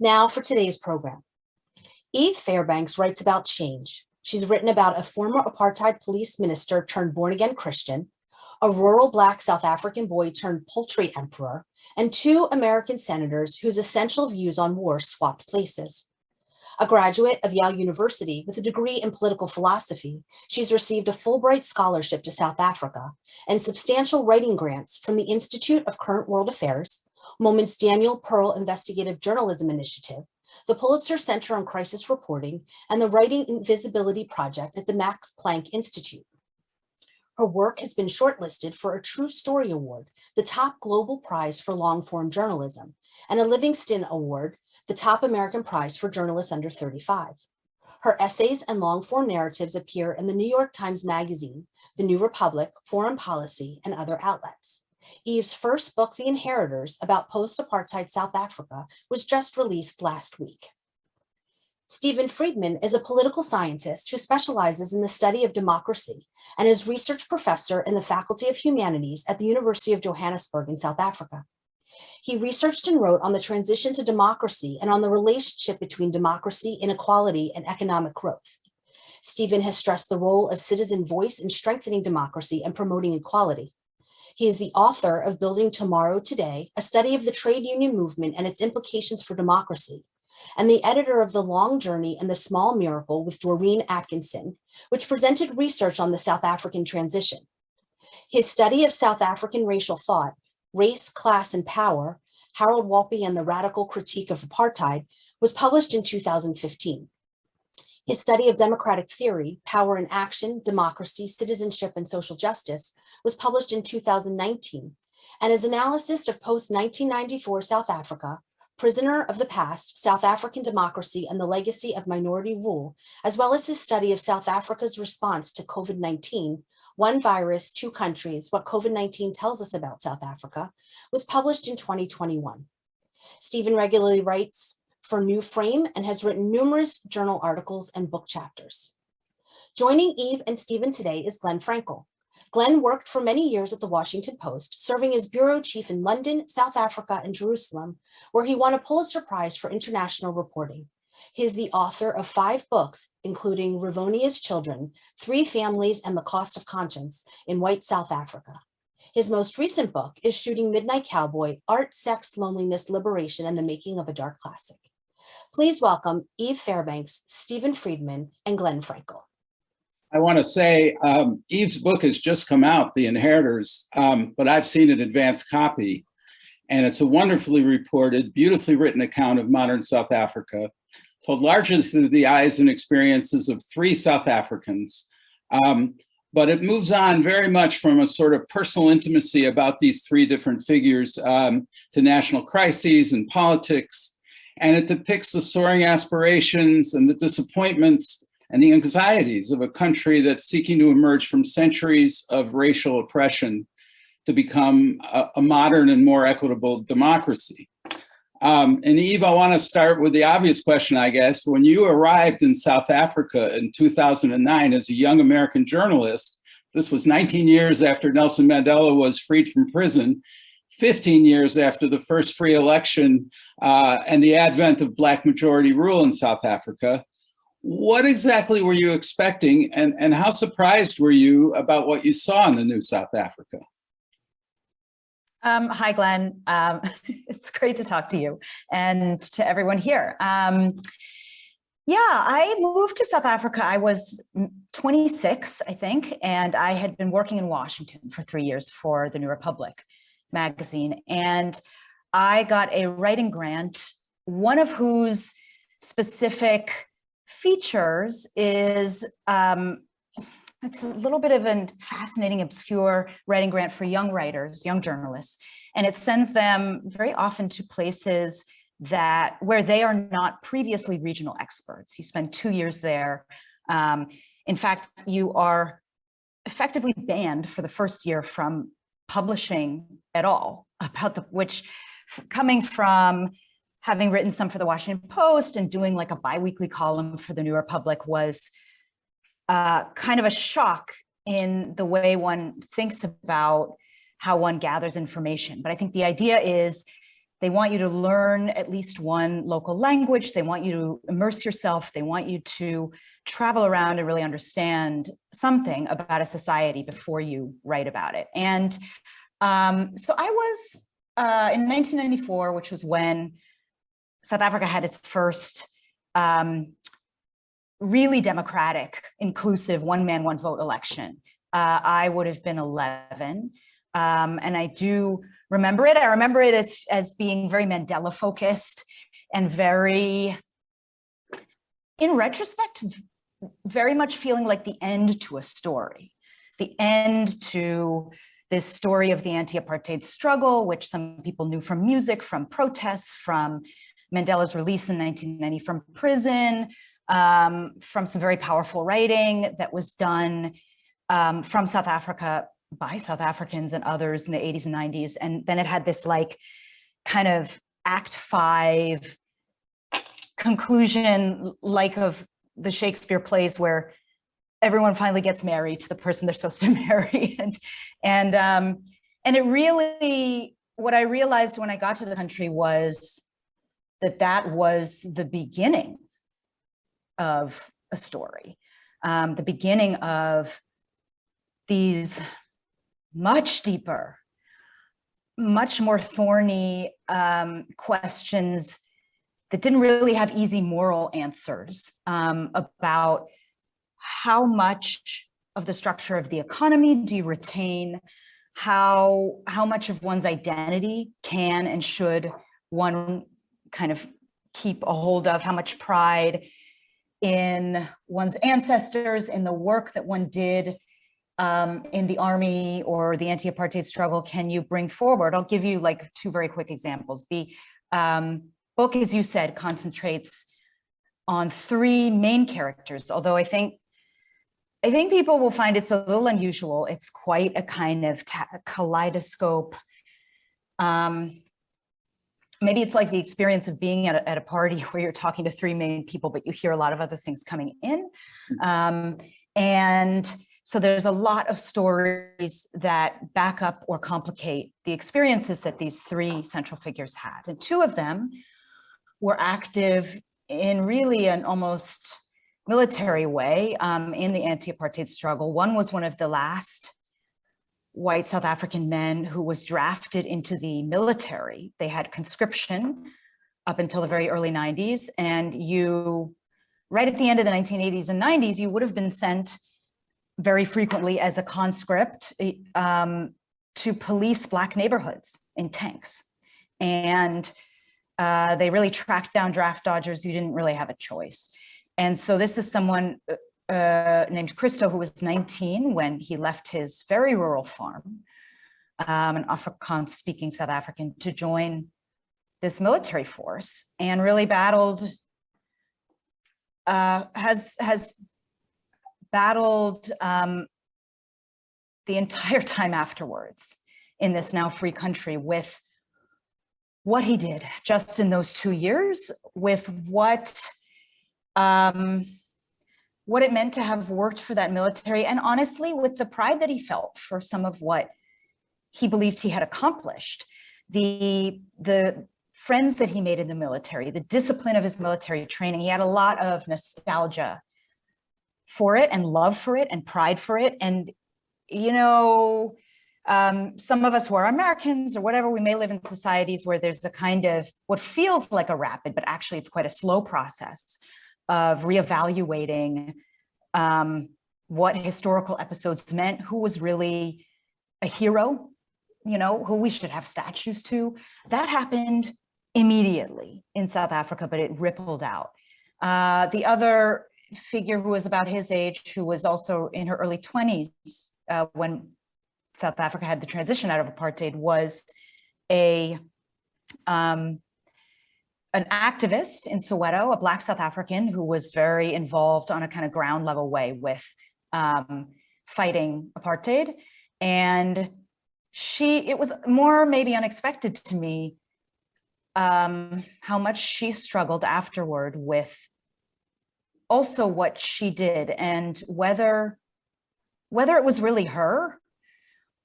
Now for today's program. Eve Fairbanks writes about change. She's written about a former apartheid police minister turned born-again Christian, a rural Black South African boy turned poultry emperor, and two American senators whose essential views on war swapped places. A graduate of Yale University with a degree in political philosophy, she's received a Fulbright scholarship to South Africa and substantial writing grants from the Institute of Current World Affairs, Moment's Daniel Pearl Investigative Journalism Initiative, the Pulitzer Center on Crisis Reporting, and the Writing Invisibility Project at the Max Planck Institute. Her work has been shortlisted for a True Story Award, the top global prize for long-form journalism, and a Livingston Award, the top American prize for journalists under 35. Her essays and long-form narratives appear in the New York Times Magazine, The New Republic, Foreign Policy, and other outlets. Eve's first book, The Inheritors, about post-apartheid South Africa, was just released last week. Stephen Friedman is a political scientist who specializes in the study of democracy and is research professor in the Faculty of Humanities at the University of Johannesburg in South Africa. He researched and wrote on the transition to democracy and on the relationship between democracy, inequality, and economic growth. Stephen has stressed the role of citizen voice in strengthening democracy and promoting equality. He is the author of Building Tomorrow Today, a study of the trade union movement and its implications for democracy, and the editor of The Long Journey and the Small Miracle with Doreen Atkinson, which presented research on the South African transition. His study of South African racial thought, Race, Class, and Power, Harold Wolpe and the Radical Critique of Apartheid, was published in 2015. His study of democratic theory, Power in Action, Democracy, Citizenship, and Social Justice was published in 2019, and his analysis of post-1994 South Africa, Prisoner of the Past, South African Democracy and the Legacy of Minority Rule, as well as his study of South Africa's response to COVID-19, One Virus, Two Countries, What COVID-19 Tells Us About South Africa, was published in 2021. Stephen regularly writes for New Frame and has written numerous journal articles and book chapters. Joining Eve and Stephen today is Glenn Frankel. Glenn worked for many years at the Washington Post, serving as bureau chief in London, South Africa, and Jerusalem, where he won a Pulitzer Prize for international reporting. He is the author of 5 books, including Rivonia's Children, 3 Families and the Cost of Conscience in White South Africa. His most recent book is Shooting Midnight Cowboy, Art, Sex, Loneliness, Liberation, and the Making of a Dark Classic. Please welcome Eve Fairbanks, Stephen Friedman, and Glenn Frankel. I want to say Eve's book has just come out, The Inheritors, but I've seen an advanced copy, and it's a wonderfully reported, beautifully written account of modern South Africa, told largely through the eyes and experiences of 3 South Africans. But it moves on very much from a sort of personal intimacy about these 3 different figures to national crises and politics. And it depicts the soaring aspirations and the disappointments and the anxieties of a country that's seeking to emerge from centuries of racial oppression to become a modern and more equitable democracy. And Eve, I want to start with the obvious question, I guess. When you arrived in South Africa in 2009 as a young American journalist, this was 19 years after Nelson Mandela was freed from prison, 15 years after the first free election and the advent of Black majority rule in South Africa. What exactly were you expecting, and how surprised were you about what you saw in the new South Africa? Hi, Glenn. It's great to talk to you and to everyone here. Yeah, I moved to South Africa. I was 26, I think, and I had been working in Washington for 3 years for the New Republic magazine. And I got a writing grant, one of whose specific features is it's a little bit of a fascinating, obscure writing grant for young writers, young journalists, and it sends them very often to places where they are not previously regional experts. You spend 2 years there. In fact, you are effectively banned for the first year from publishing at all, which coming from having written some for the Washington Post and doing like a biweekly column for the New Republic was kind of a shock in the way one thinks about how one gathers information. But I think the idea is They want you to learn at least one local language. They want you to immerse yourself. They want you to travel around and really understand something about a society before you write about it. And so I was in 1994, which was when South Africa had its first really democratic, inclusive, one man, one vote election. I would have been 11. And I do remember it. I remember it as being very Mandela focused and very, in retrospect, very much feeling like the end to a story, the end to this story of the anti-apartheid struggle, which some people knew from music, from protests, from Mandela's release in 1990 from prison, from some very powerful writing that was done from South Africa by South Africans and others in the 80s and 90s. And then it had this like kind of Act 5 conclusion, like of the Shakespeare plays where everyone finally gets married to the person they're supposed to marry. And it really, what I realized when I got to the country was that was the beginning of a story, the beginning of these much deeper, much more thorny questions that didn't really have easy moral answers about how much of the structure of the economy do you retain, how much of one's identity can and should one kind of keep a hold of, how much pride in one's ancestors, in the work that one did in the army or the anti-apartheid struggle can you bring forward. I'll give you like two very quick examples. The book, as you said, concentrates on three main characters, although I think people will find it's a little unusual. It's quite a kind of kaleidoscope. Maybe it's like the experience of being at a party where you're talking to three main people, but you hear a lot of other things coming in. And so there's a lot of stories that back up or complicate the experiences that these three central figures had. And two of them were active in really an almost military way in the anti-apartheid struggle. One was one of the last white South African men who was drafted into the military. They had conscription up until the very early 90s. And right at the end of the 1980s and 90s, you would have been sent very frequently as a conscript to police Black neighborhoods in tanks. And they really tracked down draft dodgers. You didn't really have a choice. And so this is someone named Christo, who was 19 when he left his very rural farm, an Afrikaans-speaking South African, to join this military force, and really battled, has battled the entire time afterwards in this now free country with what he did just in those 2 years, with what it meant to have worked for that military, and honestly, with the pride that he felt for some of what he believed he had accomplished. The friends that he made in the military, the discipline of his military training, he had a lot of nostalgia for it and love for it and pride for it. And, you know, some of us who are Americans or whatever, we may live in societies where there's the kind of what feels like a rapid, but actually it's quite a slow process of reevaluating what historical episodes meant, who was really a hero, you know, who we should have statues to. That happened immediately in South Africa, but it rippled out. The other figure who was about his age, who was also in her early 20s when South Africa had the transition out of apartheid, was an activist in Soweto, a Black South African who was very involved on a kind of ground level way with fighting apartheid. And it was more maybe unexpected to me how much she struggled afterward with also what she did, and whether it was really her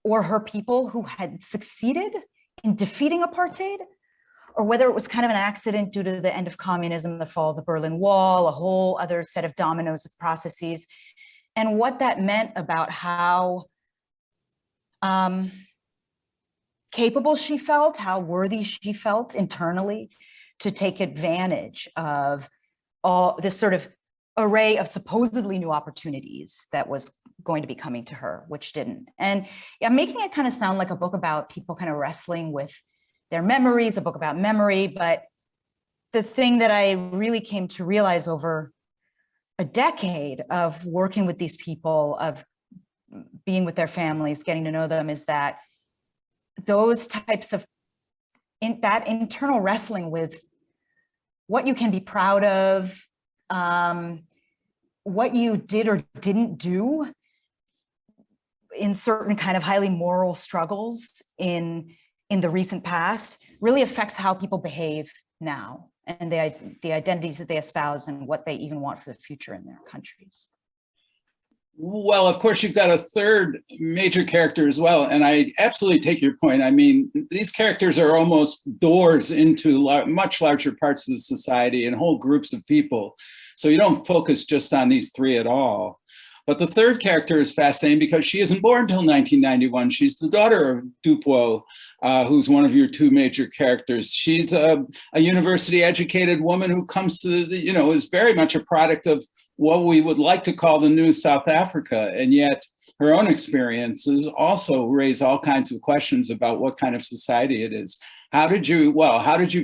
or her people who had succeeded in defeating apartheid, or whether it was kind of an accident due to the end of communism, the fall of the Berlin Wall, a whole other set of dominoes of processes, and what that meant about how capable she felt, how worthy she felt internally to take advantage of all this sort of array of supposedly new opportunities that was going to be coming to her, which didn't. And I'm making it kind of sound like a book about people kind of wrestling with their memories, a book about memory. But the thing that I really came to realize over a decade of working with these people, of being with their families, getting to know them, is that those types of that internal wrestling with what you can be proud of, what you did or didn't do in certain kind of highly moral struggles in the recent past, really affects how people behave now, and the identities that they espouse and what they even want for the future in their countries. Well, of course, you've got a third major character as well. And I absolutely take your point. I mean, these characters are almost doors into much larger parts of the society and whole groups of people. So you don't focus just on these three at all. But the third character is fascinating because she isn't born until 1991. She's the daughter of Dupuo, who's one of your two major characters. She's a university educated woman who comes to, is very much a product of what we would like to call the new South Africa. And yet her own experiences also raise all kinds of questions about what kind of society it is. How did you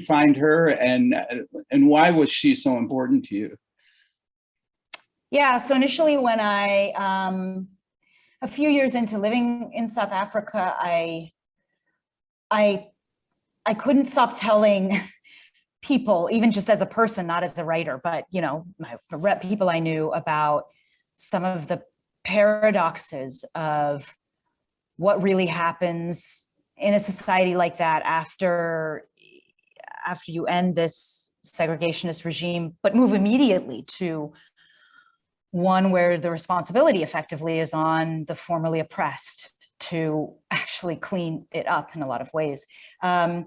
find her, and why was she so important to you? Yeah, so initially when a few years into living in South Africa, I couldn't stop telling people, even just as a person, not as a writer, but people I knew, about some of the paradoxes of what really happens in a society like that after you end this segregationist regime, but move immediately to one where the responsibility effectively is on the formerly oppressed to actually clean it up in a lot of ways. I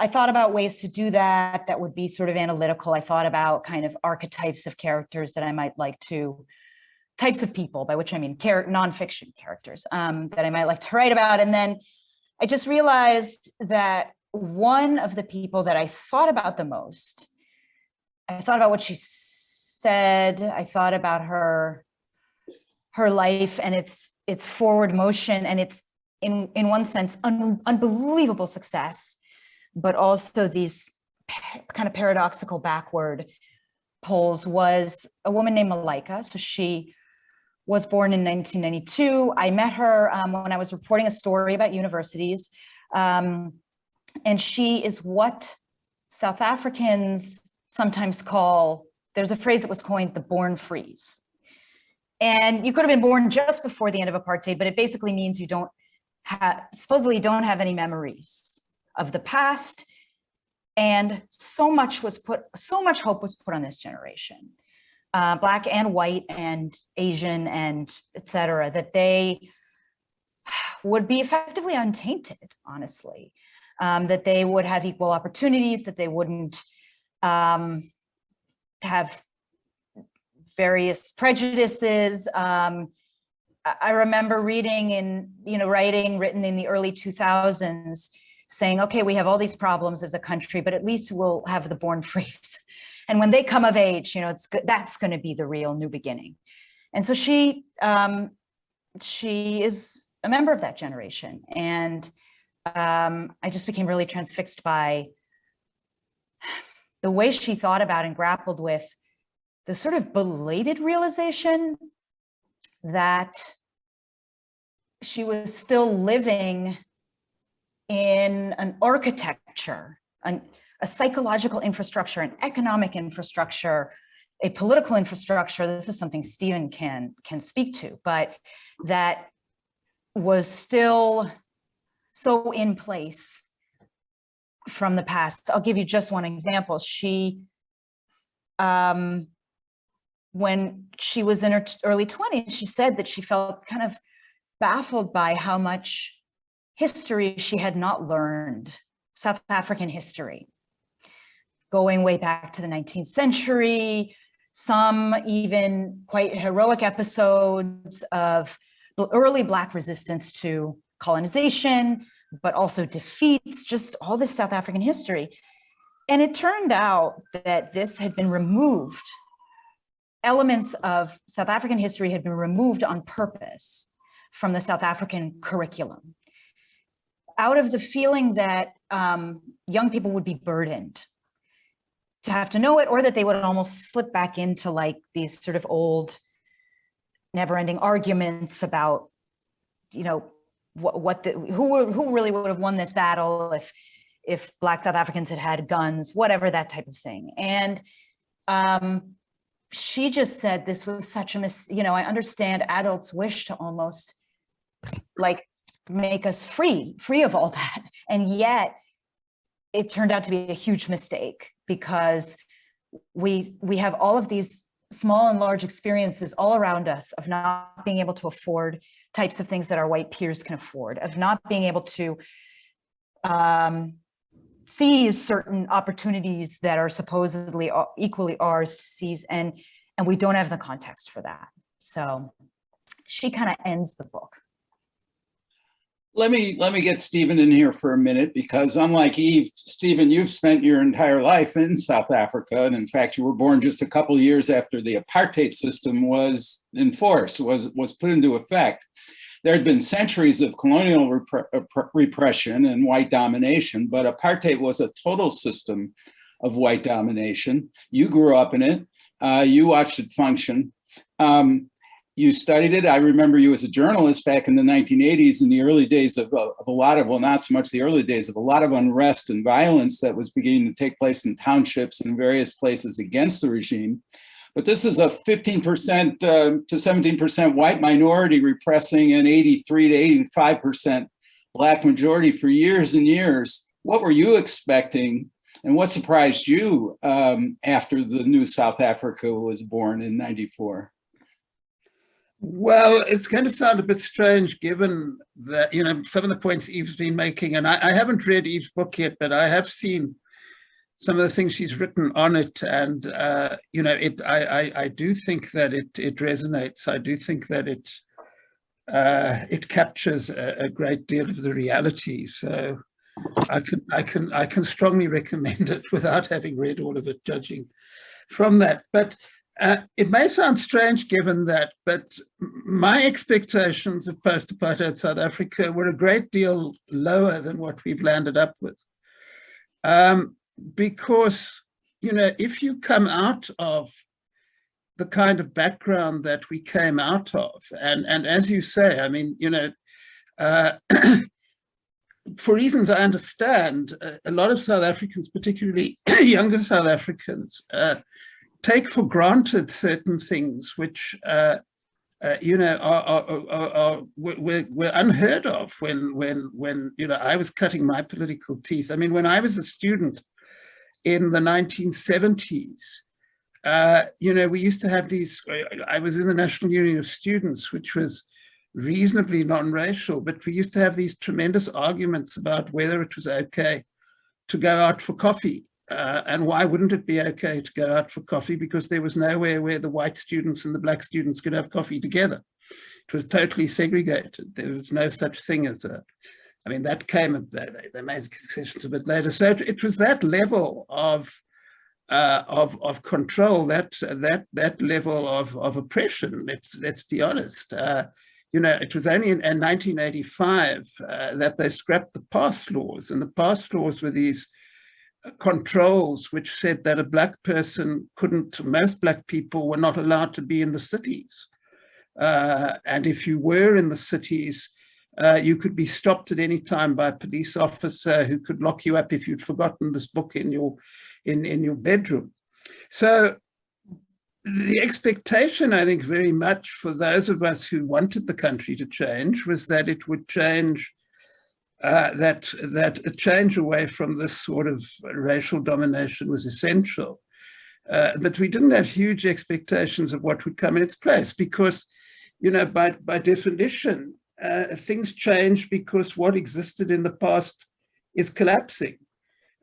thought about ways to do that would be sort of analytical. I thought about kind of archetypes of characters that I might like to, types of people, by which I mean nonfiction characters, that I might like to write about. And then I just realized that one of the people that I thought about the most, I thought about what she said, I thought about her life and its forward motion and its, in one sense, unbelievable success, but also these kind of paradoxical backward poles, was a woman named Malaika. So she was born in 1992. I met her when I was reporting a story about universities. And she is what South Africans sometimes call, there's a phrase that was coined, the born freeze. And you could have been born just before the end of apartheid, but it basically means you supposedly don't have any memories of the past. And so much hope was put on this generation, Black and white and Asian and et cetera, that they would be effectively untainted, honestly, that they would have equal opportunities, that they wouldn't have various prejudices. I remember reading written in the early 2000s, saying, okay, we have all these problems as a country, but at least we'll have the born freeze. And when they come of age, that's going to be the real new beginning. And so she is a member of that generation. And I just became really transfixed by the way she thought about and grappled with the sort of belated realization that she was still living in an architecture, a psychological infrastructure, an economic infrastructure, a political infrastructure. This is something Stephen can speak to, but that was still so in place from the past. I'll give you just one example. She, when she was in her early 20s, she said that she felt kind of baffled by how much history, she had not learned South African history, going way back to the 19th century, some even quite heroic episodes of early Black resistance to colonization, but also defeats, just all this South African history. And it turned out that this had been removed. Elements of South African history had been removed on purpose from the South African curriculum, out of the feeling that young people would be burdened to have to know it, or that they would almost slip back into like these sort of old, never-ending arguments about, you know, who really would have won this battle if Black South Africans had guns, whatever, that type of thing. And she just said this was such a I understand adults wish to almost like make us free of all that. And yet it turned out to be a huge mistake, because we have all of these small and large experiences all around us of not being able to afford types of things that our white peers can afford, of not being able to seize certain opportunities that are supposedly equally ours to seize, and we don't have the context for that. So she kind of ends the book. Let me get Stephen in here for a minute, because unlike Eve, Stephen, you've spent your entire life in South Africa, and in fact, you were born just a couple of years after the apartheid system was in force, was put into effect. There had been centuries of colonial repression and white domination, but apartheid was a total system of white domination. You grew up in it. You watched it function. You studied it. I remember you as a journalist back in the 1980s, in the early days of a lot of, well, not so much the early days, of a lot of unrest and violence that was beginning to take place in townships and various places against the regime. But this is a 15% to 17% white minority repressing an 83 to 85% Black majority for years and years. What were you expecting, and what surprised you after the new South Africa was born in '94? Well, it's going to sound a bit strange given that, you know, some of the points Eve's been making, and I haven't read Eve's book yet, but I have seen some of the things she's written on it. And, you know, I do think that it resonates. I do think that it captures a great deal of the reality. So I can strongly recommend it without having read all of it, judging from that. But it may sound strange given that, but my expectations of post-apartheid South Africa were a great deal lower than what we've landed up with. Because, you know, if you come out of the kind of background that we came out of, and as you say, I mean, you know, for reasons I understand, a lot of South Africans, particularly younger South Africans, take for granted certain things which, you know, were unheard of when, you know, I was cutting my political teeth. I mean, when I was a student in the 1970s, you know, we used to have these, I was in the National Union of Students, which was reasonably non-racial, but we used to have these tremendous arguments about whether it was okay to go out for coffee. And why wouldn't it be okay to go out for coffee? Because there was nowhere where the white students and the Black students could have coffee together. It was totally segregated. There was no such thing as a, I mean, that came, they made concessions a bit later. So it was that level of control, that level of oppression, let's be honest. You know, it was only in 1985 that they scrapped the pass laws, and the pass laws were these controls which said that a Black person couldn't, most Black people were not allowed to be in the cities. And if you were in the cities, you could be stopped at any time by a police officer who could lock you up if you'd forgotten this book in your bedroom. So the expectation, I think, very much for those of us who wanted the country to change was that it would change, that a change away from this sort of racial domination was essential. But we didn't have huge expectations of what would come in its place because, you know, by definition, things change because what existed in the past is collapsing.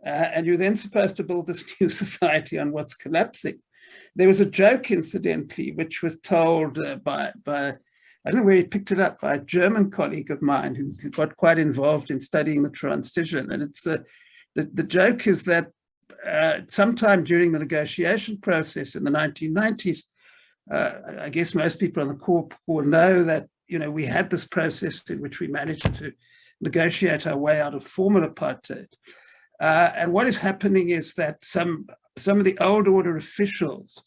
And you're then supposed to build this new society on what's collapsing. There was a joke, incidentally, which was told by I don't know where he picked it up, by a German colleague of mine who got quite involved in studying the transition. And it's the joke is that sometime during the negotiation process in the 1990s, I guess most people on the call know that, you know, we had this process in which we managed to negotiate our way out of formal apartheid. And what is happening is that some of the old order officials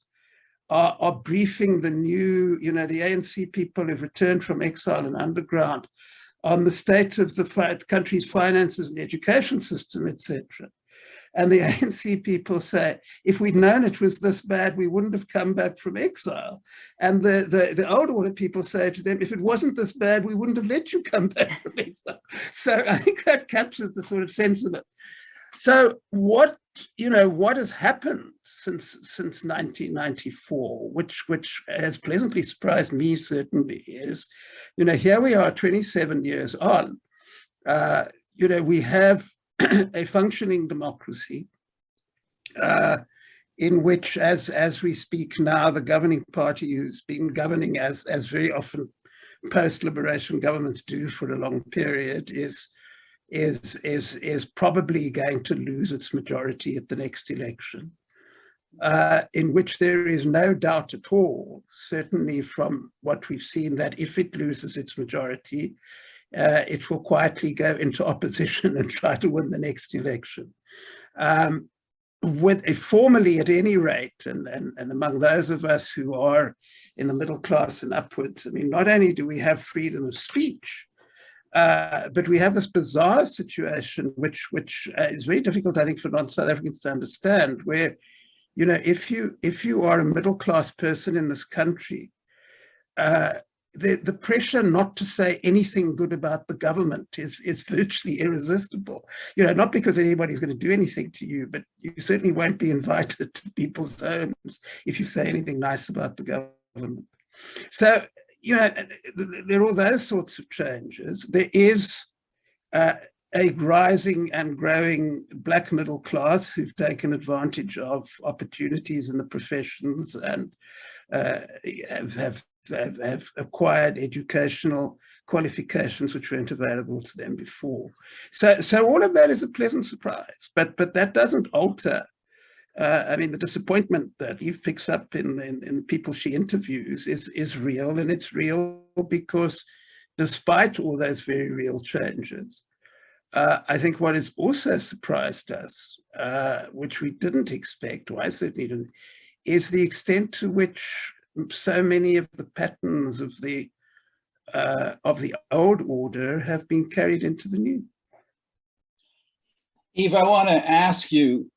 are briefing the new, you know, the ANC people who've returned from exile and underground on the state of the country's finances and the education system, etc. And the ANC people say, if we'd known it was this bad, we wouldn't have come back from exile. And the old order people say to them, if it wasn't this bad, we wouldn't have let you come back from exile. So I think that captures the sort of sense of it. So what has happened since 1994, which has pleasantly surprised me, certainly, is, you know, here we are 27 years on, you know, we have a functioning democracy in which, as we speak now, the governing party, who's been governing as very often post-liberation governments do for a long period, is probably going to lose its majority at the next election, in which there is no doubt at all, certainly from what we've seen, that if it loses its majority, it will quietly go into opposition and try to win the next election. Formally, at any rate, and among those of us who are in the middle class and upwards, I mean, not only do we have freedom of speech, but we have this bizarre situation, which is very difficult, I think, for non-South Africans to understand, where, you know, if you are a middle-class person in this country, the pressure not to say anything good about the government is virtually irresistible. You know, not because anybody's going to do anything to you, but you certainly won't be invited to people's homes if you say anything nice about the government. So, you know, there are all those sorts of changes. There is a rising and growing black middle class who've taken advantage of opportunities in the professions and have acquired educational qualifications which weren't available to them before. So all of that is a pleasant surprise, but that doesn't alter. I mean, the disappointment that Eve picks up in people she interviews is real, and it's real because despite all those very real changes, I think what has also surprised us, which we didn't expect, or I certainly didn't, is the extent to which so many of the patterns of the old order have been carried into the new. Eve, I want to ask you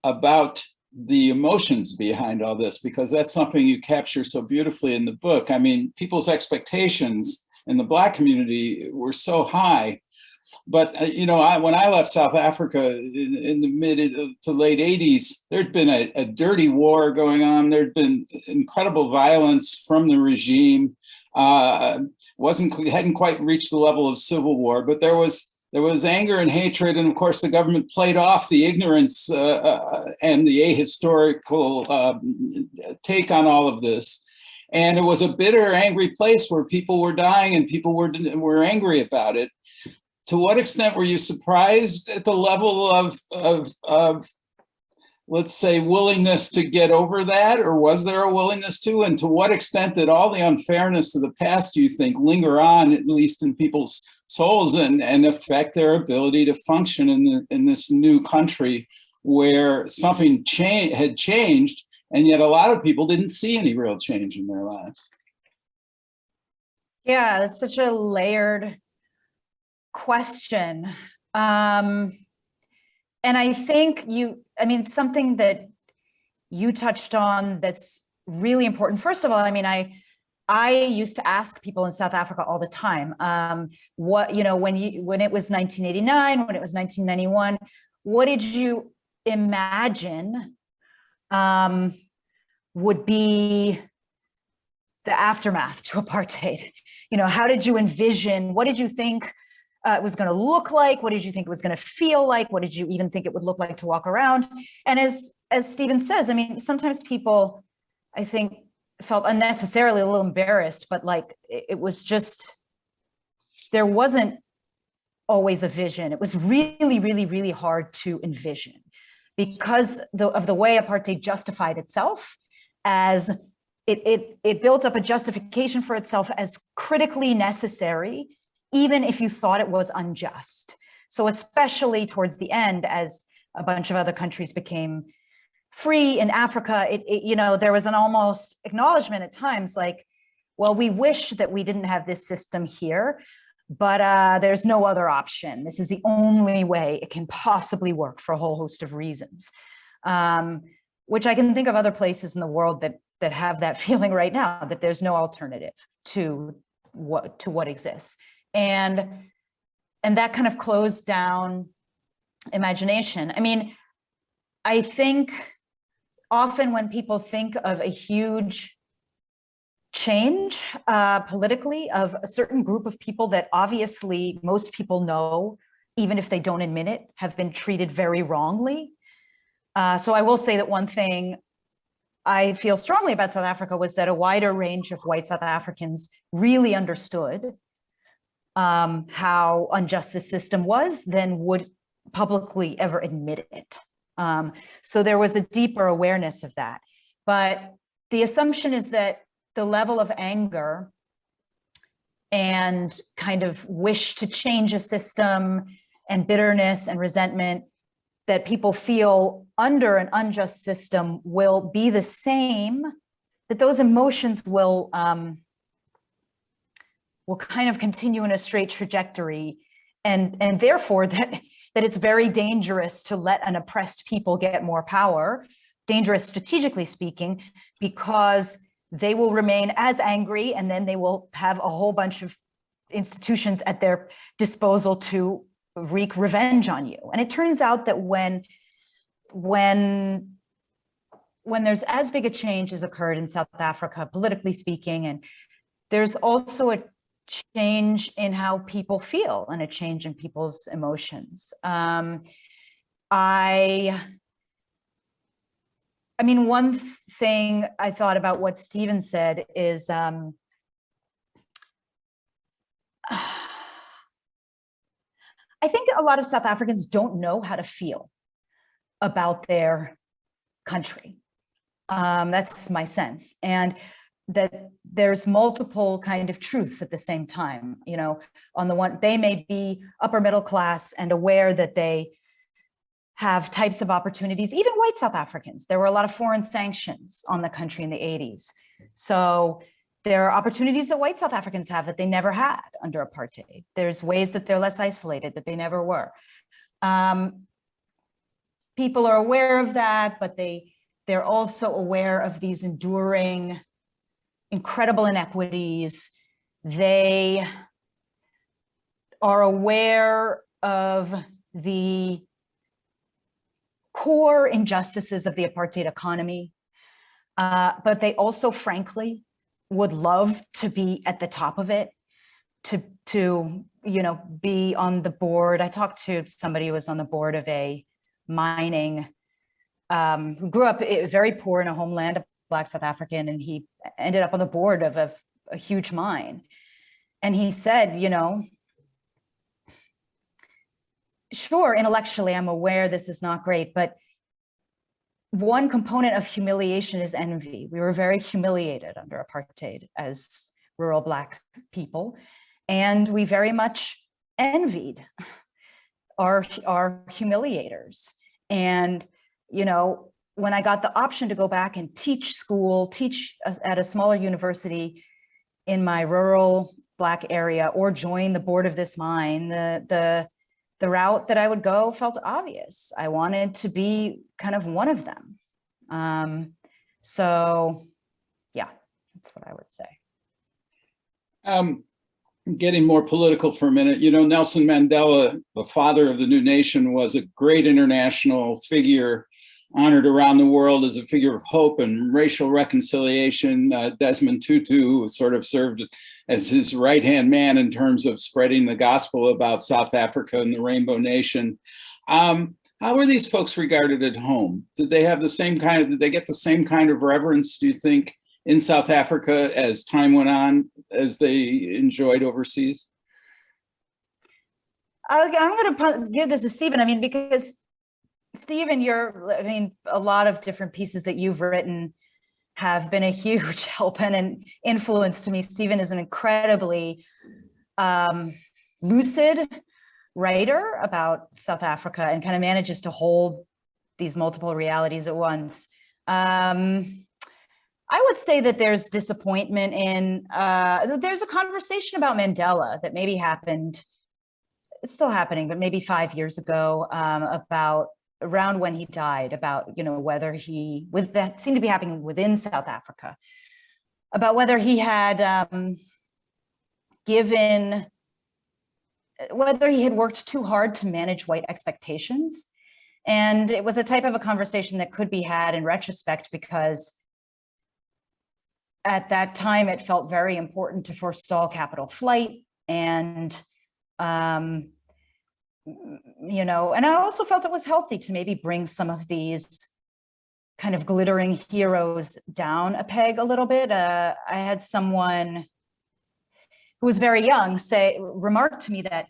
about the emotions behind all this, because that's something you capture so beautifully in the book. I mean, people's expectations in the Black community were so high, but you know, when I left South Africa in the mid to late 80s, there'd been a dirty war going on. There'd been incredible violence from the regime. Hadn't quite reached the level of civil war, but there was anger and hatred, and of course the government played off the ignorance and the ahistorical take on all of this. And it was a bitter, angry place where people were dying and people were angry about it. To what extent were you surprised at the level of let's say, willingness to get over that, or was there a willingness to? And to what extent did all the unfairness of the past, do you think, linger on, at least in people's souls, and affect their ability to function in this new country where something had changed, and yet a lot of people didn't see any real change in their lives? Yeah, that's such a layered question. And I think something that you touched on that's really important. First of all, I mean, I used to ask people in South Africa all the time, when it was 1989, when it was 1991, what did you imagine would be the aftermath to apartheid? how did you envision, what did you think it was going to look like? What did you think it was going to feel like? What did you even think it would look like to walk around? And as Stephen says, I mean, sometimes people, I think, felt unnecessarily a little embarrassed, but like it was just, there wasn't always a vision. It was really, really, really hard to envision because of the way apartheid justified itself, as it built up a justification for itself as critically necessary, even if you thought it was unjust. So especially towards the end, as a bunch of other countries became free in Africa, there was an almost acknowledgement at times like, well, we wish that we didn't have this system here, but there's no other option. This is the only way it can possibly work for a whole host of reasons, which I can think of other places in the world that have that feeling right now, that there's no alternative to what exists. And that kind of closed down imagination. I mean, I think often when people think of a huge change politically of a certain group of people that obviously most people know, even if they don't admit it, have been treated very wrongly. So I will say that one thing I feel strongly about South Africa was that a wider range of white South Africans really understood how unjust the system was than would publicly ever admit it. So there was a deeper awareness of that. But the assumption is that the level of anger and kind of wish to change a system and bitterness and resentment that people feel under an unjust system will be the same, that those emotions will kind of continue in a straight trajectory, and therefore that it's very dangerous to let an oppressed people get more power, dangerous strategically speaking, because they will remain as angry, and then they will have a whole bunch of institutions at their disposal to wreak revenge on you. And it turns out that when there's as big a change as occurred in South Africa, politically speaking, and there's also a change in how people feel and a change in people's emotions. I mean, one thing I thought about what Stephen said is, I think a lot of South Africans don't know how to feel about their country. That's my sense. And that there's multiple kind of truths at the same time. On the one, they may be upper middle class and aware that they have types of opportunities, even white South Africans. There were a lot of foreign sanctions on the country in the 80s. So there are opportunities that white South Africans have that they never had under apartheid. There's ways that they're less isolated that they never were. People are aware of that, but they're also aware of these enduring, incredible inequities. They are aware of the core injustices of the apartheid economy, but they also, frankly, would love to be at the top of it, to be on the board. I talked to somebody who was on the board of a mining, who grew up very poor in a homeland of Black South African, and he ended up on the board of a huge mine. And he said, sure, intellectually, I'm aware this is not great, but one component of humiliation is envy. We were very humiliated under apartheid as rural Black people, and we very much envied our humiliators. And, when I got the option to go back and teach at a smaller university in my rural Black area, or join the board of this mine, the route that I would go felt obvious. I wanted to be kind of one of them. So yeah, that's what I would say. Getting more political for a minute, Nelson Mandela, the father of the new nation, was a great international figure. honored around the world as a figure of hope and racial reconciliation. Desmond Tutu sort of served as his right-hand man in terms of spreading the gospel about South Africa and the Rainbow Nation. How were these folks regarded at home? Did they have the same kind of, did they get the same kind of reverence, do you think, in South Africa as time went on, as they enjoyed overseas? I'm going to give this to Stephen. I mean, because Stephen, a lot of different pieces that you've written have been a huge help and an influence to me. Stephen is an incredibly lucid writer about South Africa and kind of manages to hold these multiple realities at once. I would say that there's disappointment in, there's a conversation about Mandela that maybe happened, it's still happening, but maybe 5 years ago, about around when he died, about, whether he, that seemed to be happening within South Africa, about whether he had whether he had worked too hard to manage white expectations. And it was a type of a conversation that could be had in retrospect, because at that time it felt very important to forestall capital flight. And, and I also felt it was healthy to maybe bring some of these kind of glittering heroes down a peg a little bit. I had someone who was very young remarked to me that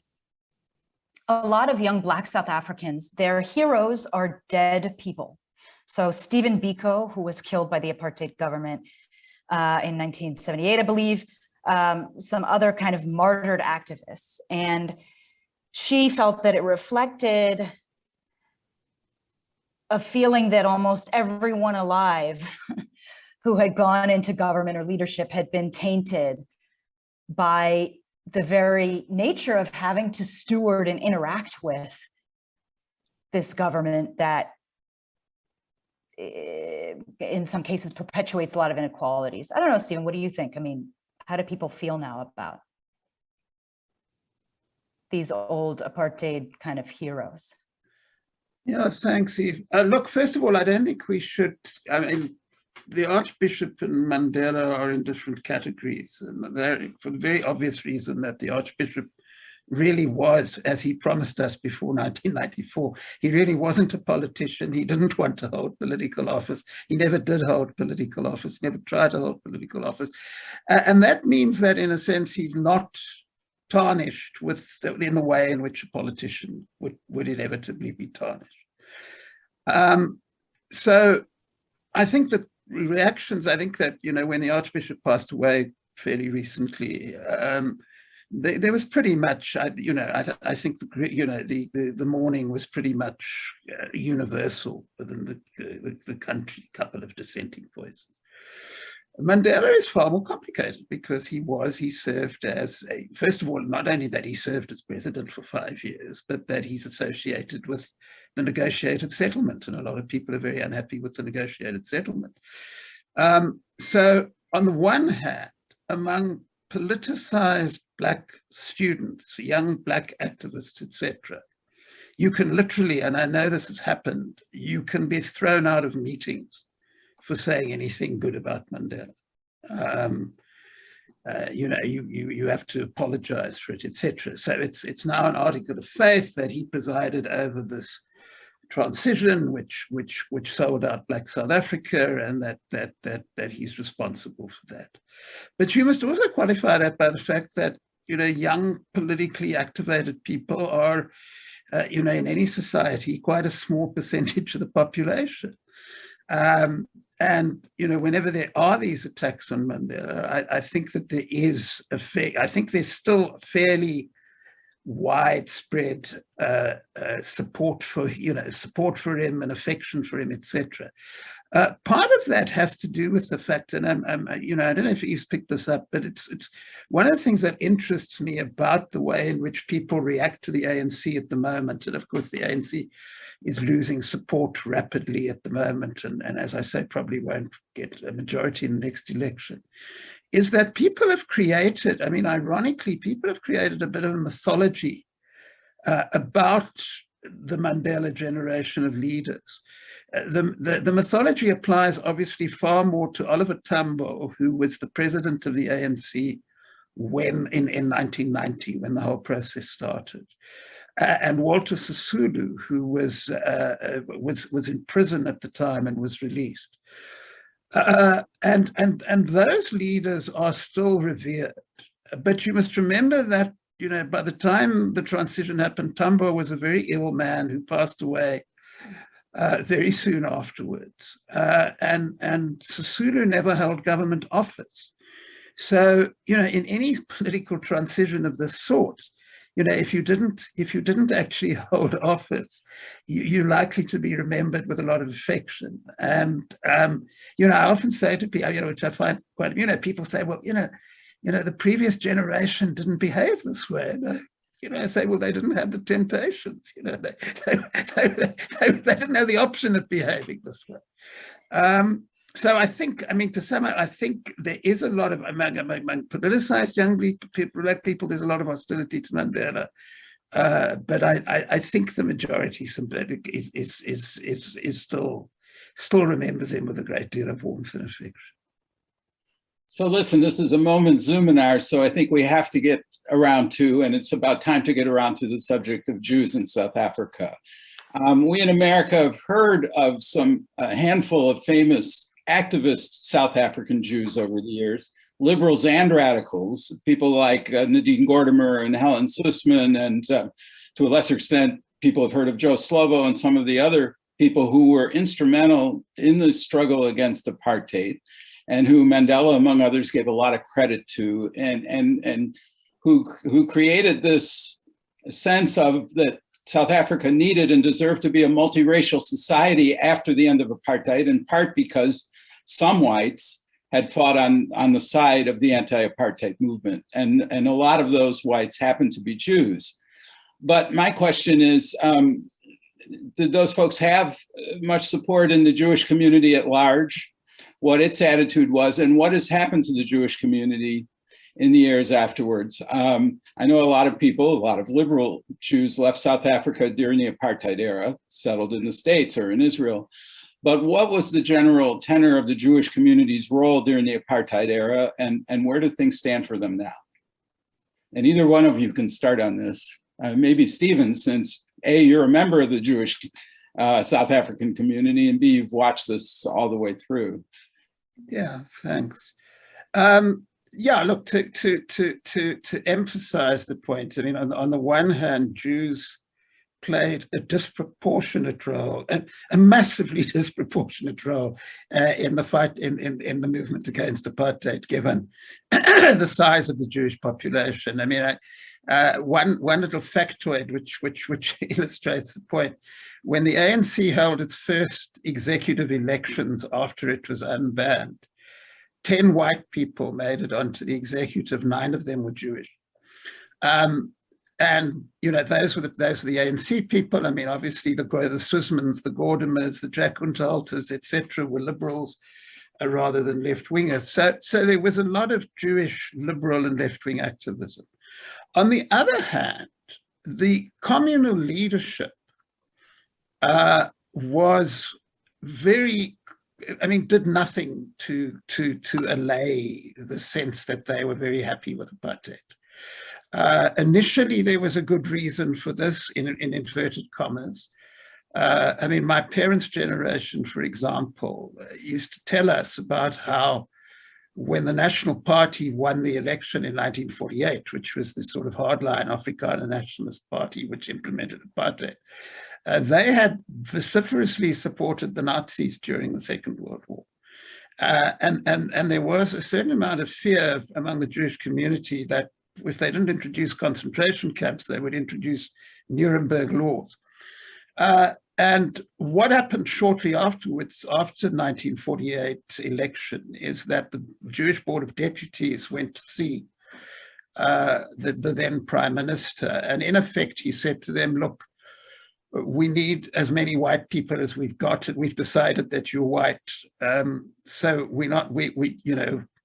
a lot of young Black South Africans, their heroes are dead people. So Stephen Biko, who was killed by the apartheid government in 1978, I believe, some other kind of martyred activists. And she felt that it reflected a feeling that almost everyone alive who had gone into government or leadership had been tainted by the very nature of having to steward and interact with this government that in some cases perpetuates a lot of inequalities. I don't know, Stephen, what do you think? I mean, how do people feel now about these old apartheid kind of heroes? Yeah, thanks, Eve. Look, first of all, I don't think we should, I mean, the Archbishop and Mandela are in different categories, and they're for the very obvious reason that the Archbishop really was, as he promised us before 1994, he really wasn't a politician. He didn't want to hold political office. He never did hold political office, never tried to hold political office. And that means that in a sense, he's not tarnished in the way in which a politician would inevitably be tarnished. So I think that reactions, I think that, when the Archbishop passed away fairly recently, there was pretty much, I think the mourning was pretty much universal within the country, a couple of dissenting voices. Mandela is far more complicated because he served as first of all, not only that he served as president for 5 years, but that he's associated with the negotiated settlement. And a lot of people are very unhappy with the negotiated settlement. So on the one hand, among politicized Black students, young Black activists, etc., you can literally, and I know this has happened, you can be thrown out of meetings for saying anything good about Mandela. You have to apologize for it, etc. So it's now an article of faith that he presided over this transition, which sold out Black South Africa, and that he's responsible for that. But you must also qualify that by the fact that young politically activated people are, in any society, quite a small percentage of the population. And whenever there are these attacks on Mandela, I think that there is I think there's still fairly widespread support for him and affection for him, etc. Part of that has to do with the fact, and I don't know if Eve's picked this up, but it's one of the things that interests me about the way in which people react to the ANC at the moment. And of course, the ANC is losing support rapidly at the moment, and as I say, probably won't get a majority in the next election, is that people have created, ironically, people have created a bit of a mythology about the Mandela generation of leaders. The mythology applies obviously far more to Oliver Tambo, who was the president of the ANC when in 1990, when the whole process started, and Walter Sisulu, who was in prison at the time and was released. And those leaders are still revered. But you must remember that, you know, by the time the transition happened, Tambo was a very ill man who passed away very soon afterwards. And Sisulu never held government office. So, you know, in any political transition of this sort, you know, if you didn't actually hold office, you're likely to be remembered with a lot of affection. And you know, I often say to people, you know, which I find quite, you know, people say, well, you know, the previous generation didn't behave this way. And you know, I say, well, they didn't have the temptations. You know, they didn't have the option of behaving this way. So I think, I mean, to sum up, I think there is a lot of, among politicized young people, black people, there's a lot of hostility to Mandela. But I think the majority is still remembers him with a great deal of warmth and affection. So listen, this is a moment Zoominar, so I think we have to get around to, and it's about time to get around to the subject of Jews in South Africa. We in America have heard of a handful of famous activist South African Jews over the years, liberals and radicals, people like Nadine Gordimer and Helen Sussman, and to a lesser extent, people have heard of Joe Slovo and some of the other people who were instrumental in the struggle against apartheid, and who Mandela, among others, gave a lot of credit to, and who created this sense of that South Africa needed and deserved to be a multiracial society after the end of apartheid, in part because some whites had fought on the side of the anti-apartheid movement. And a lot of those whites happened to be Jews. But my question is, did those folks have much support in the Jewish community at large? What its attitude was, and what has happened to the Jewish community in the years afterwards? I know a lot of people, a lot of liberal Jews left South Africa during the apartheid era, settled in the States or in Israel. But what was the general tenor of the Jewish community's role during the apartheid era, and where do things stand for them now? And either one of you can start on this. Maybe Stephen, since A, you're a member of the Jewish South African community, and B, you've watched this all the way through. Yeah, thanks. Yeah, look, to emphasize the point, I mean, on the one hand, Jews played a disproportionate role, a massively disproportionate role in the fight, in the movement against apartheid, given the size of the Jewish population. I mean, one little factoid which illustrates the point: when the ANC held its first executive elections after it was unbanned, 10 white people made it onto the executive. 9 of them were Jewish. And you know, those were the ANC people. I mean, obviously the Sussmans, the Gordimers, the Jack Untitleds, etc., were liberals rather than left-wingers. So there was a lot of Jewish liberal and left-wing activism. On the other hand, the communal leadership was very, I mean, did nothing to allay the sense that they were very happy with apartheid. Initially, there was a good reason for this, in inverted commas. I mean, my parents' generation, for example, used to tell us about how when the National Party won the election in 1948, which was the sort of hardline Afrikaner nationalist party which implemented apartheid, they had vociferously supported the Nazis during the Second World War. And there was a certain amount of fear among the Jewish community that if they didn't introduce concentration camps, they would introduce Nuremberg laws. And what happened shortly afterwards, after the 1948 election, is that the Jewish Board of Deputies went to see the then Prime Minister. And in effect, he said to them, look, we need as many white people as we've got, and we've decided that you're white. So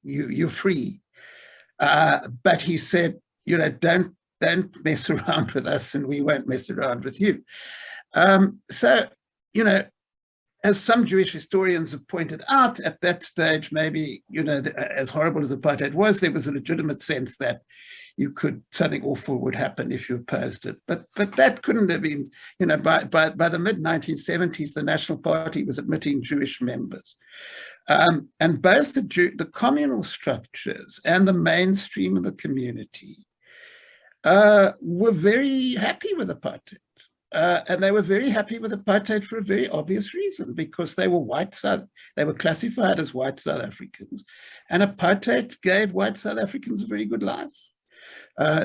you're free. But he said, you know, don't mess around with us, and we won't mess around with you. So, you know, as some Jewish historians have pointed out, at that stage, maybe, as horrible as apartheid was, there was a legitimate sense that something awful would happen if you opposed it. But that couldn't have been, by the mid-1970s, the National Party was admitting Jewish members. And both the communal structures and the mainstream of the community were very happy with apartheid. And they were very happy with apartheid for a very obvious reason, because they were they were classified as white South Africans, and apartheid gave white South Africans a very good life.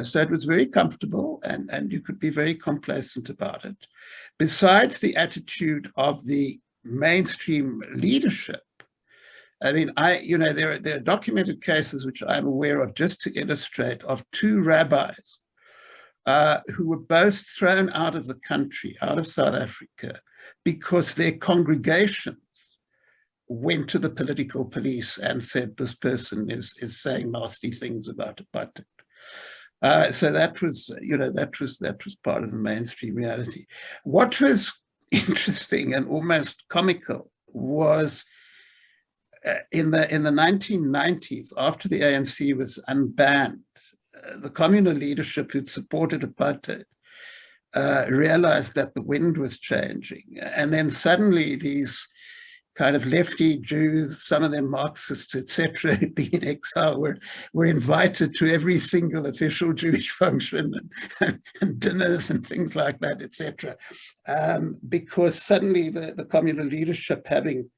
So it was very comfortable, and you could be very complacent about it. Besides the attitude of the mainstream leadership, I mean, there are documented cases which I'm aware of, just to illustrate, of two rabbis who were both thrown out of the country, out of South Africa, because their congregations went to the political police and said, this person is saying nasty things about apartheid. So that was part of the mainstream reality. What was interesting and almost comical was in the 1990s, after the ANC was unbanned, the communal leadership who'd supported apartheid realized that the wind was changing. And then suddenly these kind of lefty Jews, some of them Marxists, etc., who'd been in exile, were invited to every single official Jewish function and dinners and things like that, etc. Because suddenly the communal leadership, having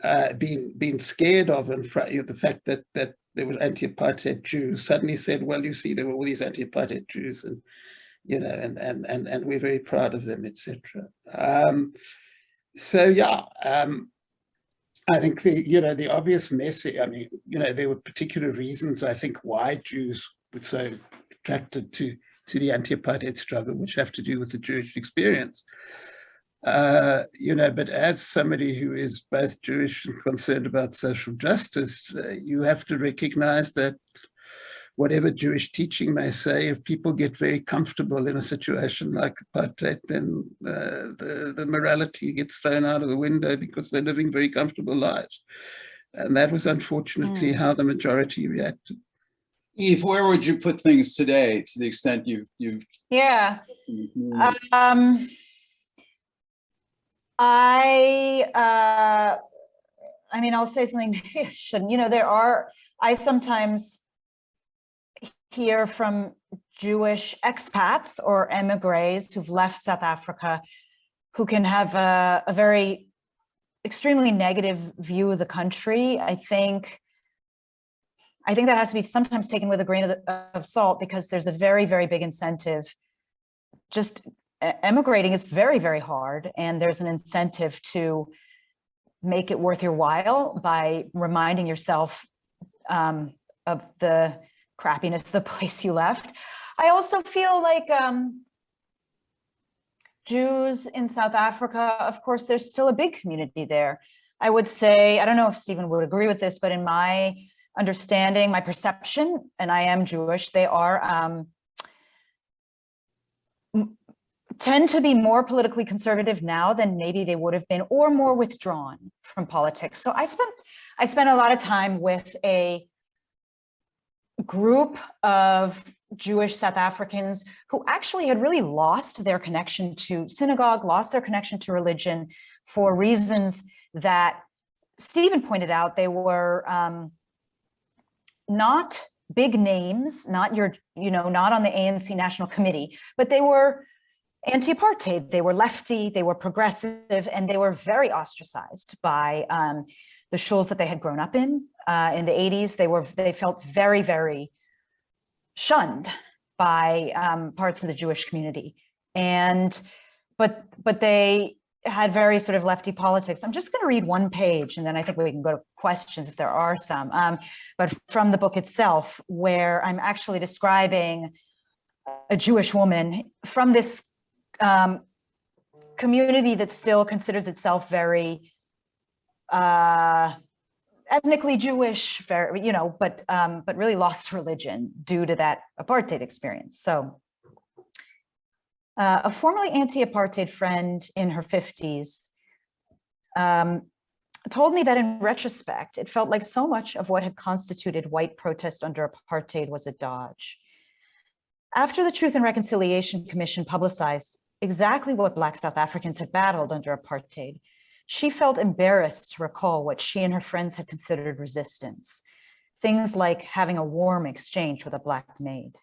been scared of and the fact that there were anti-apartheid Jews, suddenly said, well, you see, there were all these anti-apartheid Jews, and and we're very proud of them, etc. So yeah, I think the obvious message. I mean, there were particular reasons, I think, why Jews were so attracted to the anti-apartheid struggle, which have to do with the Jewish experience. But as somebody who is both Jewish and concerned about social justice, you have to recognize that whatever Jewish teaching may say, if people get very comfortable in a situation like apartheid, then the morality gets thrown out of the window because they're living very comfortable lives. And that was unfortunately how the majority reacted. Eve, where would you put things today, to the extent you've Yeah. I mean, I'll say something maybe I shouldn't. I sometimes hear from Jewish expats or emigres who've left South Africa, who can have a very extremely negative view of the country. I think that has to be sometimes taken with a grain of salt, because there's a very, very big incentive. Just emigrating is very, very hard, and there's an incentive to make it worth your while by reminding yourself of the crappiness of the place you left. I also feel like Jews in South Africa, of course, there's still a big community there. I would say, I don't know if Stephen would agree with this, but in my understanding, my perception, and I am Jewish, they are tend to be more politically conservative now than maybe they would have been, or more withdrawn from politics. So I spent a lot of time with a group of Jewish South Africans who actually had really lost their connection to synagogue, lost their connection to religion for reasons that Stephen pointed out. They were not big names, not not on the ANC National Committee, but they were anti-apartheid, they were lefty, they were progressive, and they were very ostracized by the shuls that they had grown up in the 80s. They felt very, very shunned by parts of the Jewish community, but they had very sort of lefty politics. I'm just going to read one page, and then I think we can go to questions if there are some. But from the book itself, where I'm actually describing a Jewish woman from this community that still considers itself very ethnically Jewish, very, but really lost religion due to that apartheid experience. So a formerly anti-apartheid friend in her 50s told me that in retrospect, it felt like so much of what had constituted white protest under apartheid was a dodge. After the Truth and Reconciliation Commission publicized exactly what Black South Africans had battled under apartheid, she felt embarrassed to recall what she and her friends had considered resistance, things like having a warm exchange with a Black maid.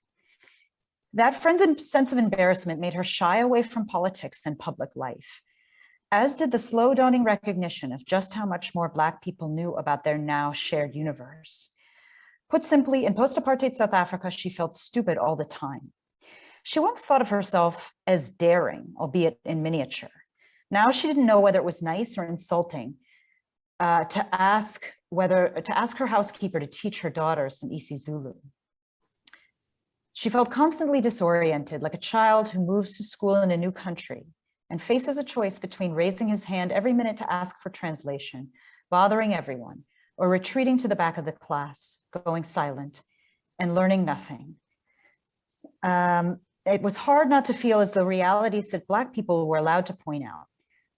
That friend's sense of embarrassment made her shy away from politics and public life, as did the slow dawning recognition of just how much more Black people knew about their now shared universe. Put simply, in post-apartheid South Africa, she felt stupid all the time. She once thought of herself as daring, albeit in miniature. Now she didn't know whether it was nice or insulting to ask her housekeeper to teach her daughter some isiZulu. She felt constantly disoriented, like a child who moves to school in a new country and faces a choice between raising his hand every minute to ask for translation, bothering everyone, or retreating to the back of the class, going silent, and learning nothing. It was hard not to feel as though realities that Black people were allowed to point out,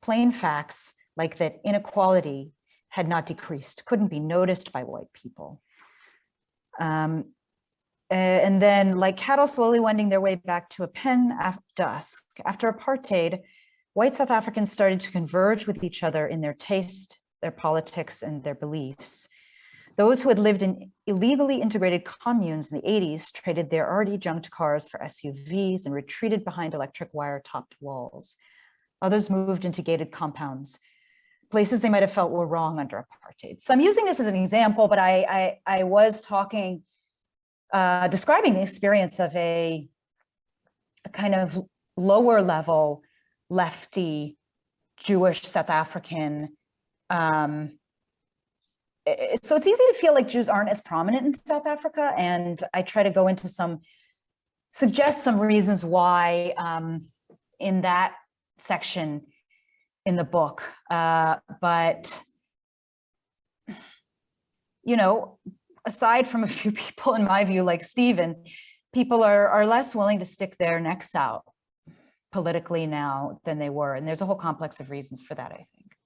plain facts like that inequality had not decreased, couldn't be noticed by white people. And then, like cattle slowly wending their way back to a pen after dusk, after apartheid, white South Africans started to converge with each other in their taste, their politics, and their beliefs. Those who had lived in illegally integrated communes in the 80s traded their already junked cars for SUVs and retreated behind electric wire-topped walls. Others moved into gated compounds, places they might have felt were wrong under apartheid. So I'm using this as an example, but I was talking, describing the experience of a kind of lower level lefty Jewish South African. So it's easy to feel like Jews aren't as prominent in South Africa. And I try to go into suggest some reasons why in that section in the book. But, you know, aside from a few people, in my view, like Stephen, people are less willing to stick their necks out politically now than they were. And there's a whole complex of reasons for that, I think.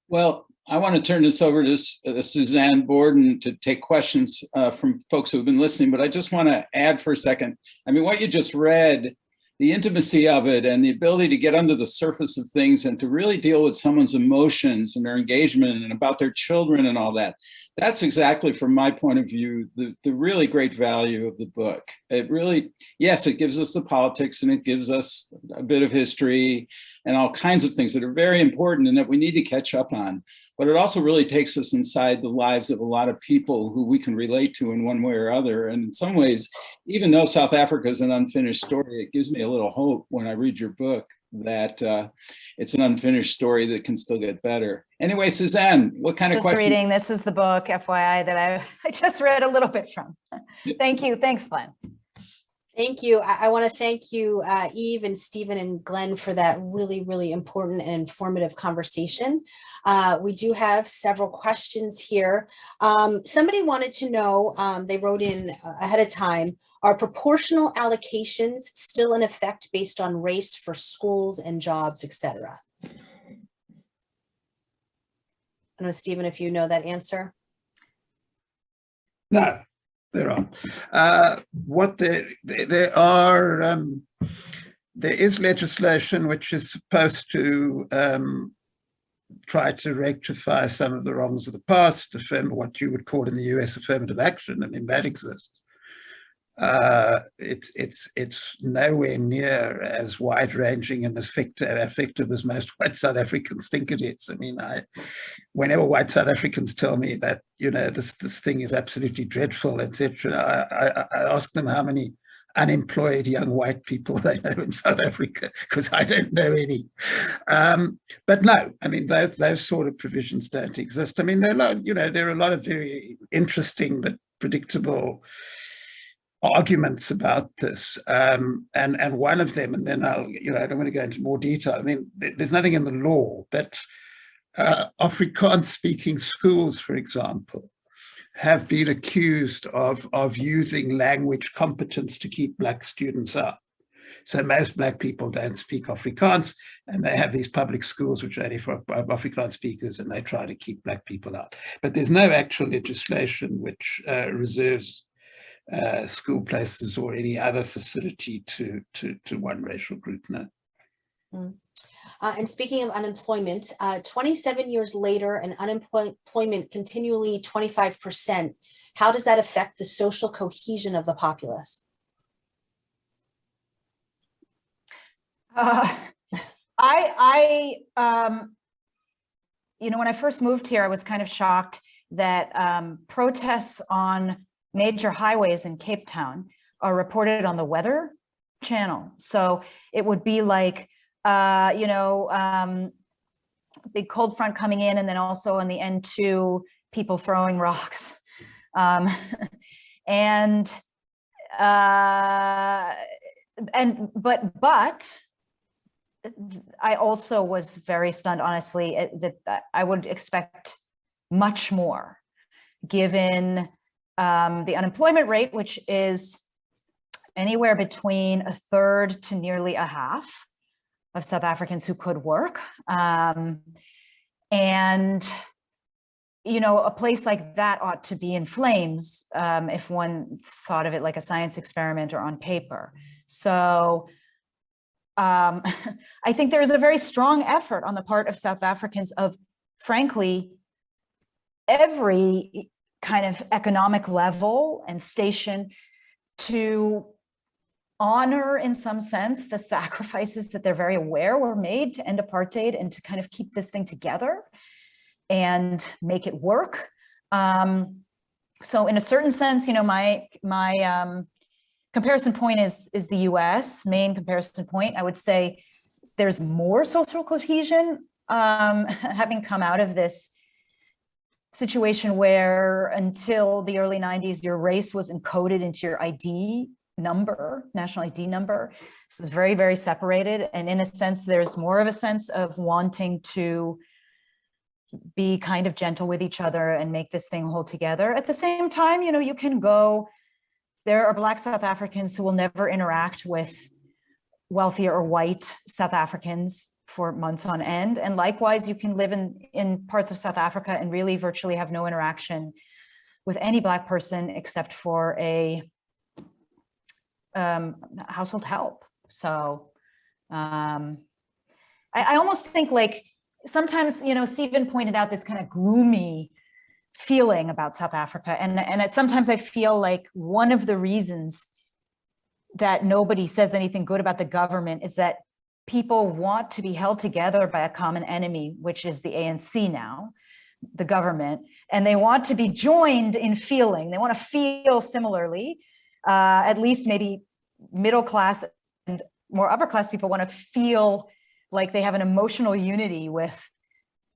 Well, I want to turn this over to Suzanne Borden to take questions from folks who have been listening, but I just want to add for a second. I mean, what you just read, the intimacy of it and the ability to get under the surface of things and to really deal with someone's emotions and their engagement and about their children and all that. That's exactly, from my point of view, the really great value of the book. It really, yes, it gives us the politics and it gives us a bit of history and all kinds of things that are very important and that we need to catch up on. But it also really takes us inside the lives of a lot of people who we can relate to in one way or other. And in some ways, even though South Africa is an unfinished story, it gives me a little hope when I read your book that it's an unfinished story that can still get better. Anyway, Suzanne, what kind of question? Just reading, this is the book, FYI, that I just read a little bit from. Thank you. Thanks, Glenn. Thank you. I want to thank you, Eve and Stephen and Glenn, for that really, really important and informative conversation. We do have several questions here. Somebody wanted to know, they wrote in ahead of time, are proportional allocations still in effect based on race for schools and jobs, etc.? I don't know, Stephen, if you know that answer. No, there aren't. What there are, there is legislation which is supposed to try to rectify some of the wrongs of the past, what you would call in the US affirmative action. I mean, that exists. It's nowhere near as wide-ranging and effective as most white South Africans think it is. I mean, whenever white South Africans tell me that, you know, this thing is absolutely dreadful, etc., I ask them how many unemployed young white people they know in South Africa, because I don't know any. But no, I mean, those sort of provisions don't exist. I mean, there are a lot of very interesting but predictable arguments about this, and one of them, and then I don't want to go into more detail. I mean, there's nothing in the law, but Afrikaans-speaking schools, for example, have been accused of using language competence to keep Black students out. So most Black people don't speak Afrikaans, and they have these public schools which are only for Afrikaans speakers, and they try to keep Black people out. But there's no actual legislation which reserves school places or any other facility to one racial group, no. And speaking of unemployment, 27 years later, and unemployment continually 25%, how does that affect the social cohesion of the populace? You know, when I first moved here, I was kind of shocked that protests on major highways in Cape Town are reported on the Weather Channel. So it would be like, big cold front coming in, and then also on the N2, people throwing rocks. But I also was very stunned, honestly, that I would expect much more, given the unemployment rate, which is anywhere between a third to nearly a half of South Africans who could work. And, you know, a place like that ought to be in flames if one thought of it like a science experiment or on paper. So I think there is a very strong effort on the part of South Africans of, frankly, every kind of economic level and station to honor, in some sense, the sacrifices that they're very aware were made to end apartheid and to kind of keep this thing together and make it work. So in a certain sense, you know, my comparison point is the US, main comparison point. I would say there's more social cohesion having come out of this situation where until the early 90s, your race was encoded into your ID number, national ID number. So it's very, very separated. And in a sense, there's more of a sense of wanting to be kind of gentle with each other and make this thing hold together. At the same time, you know, you can go, there are Black South Africans who will never interact with wealthier or white South Africans for months on end. And likewise, you can live in parts of South Africa and really virtually have no interaction with any Black person except for a household help. So I almost think, like, sometimes, you know, Stephen pointed out this kind of gloomy feeling about South Africa. And sometimes I feel like one of the reasons that nobody says anything good about the government is that people want to be held together by a common enemy, which is the ANC now, the government, and they want to be joined in feeling. They want to feel similarly. At least maybe middle class and more upper class people want to feel like they have an emotional unity with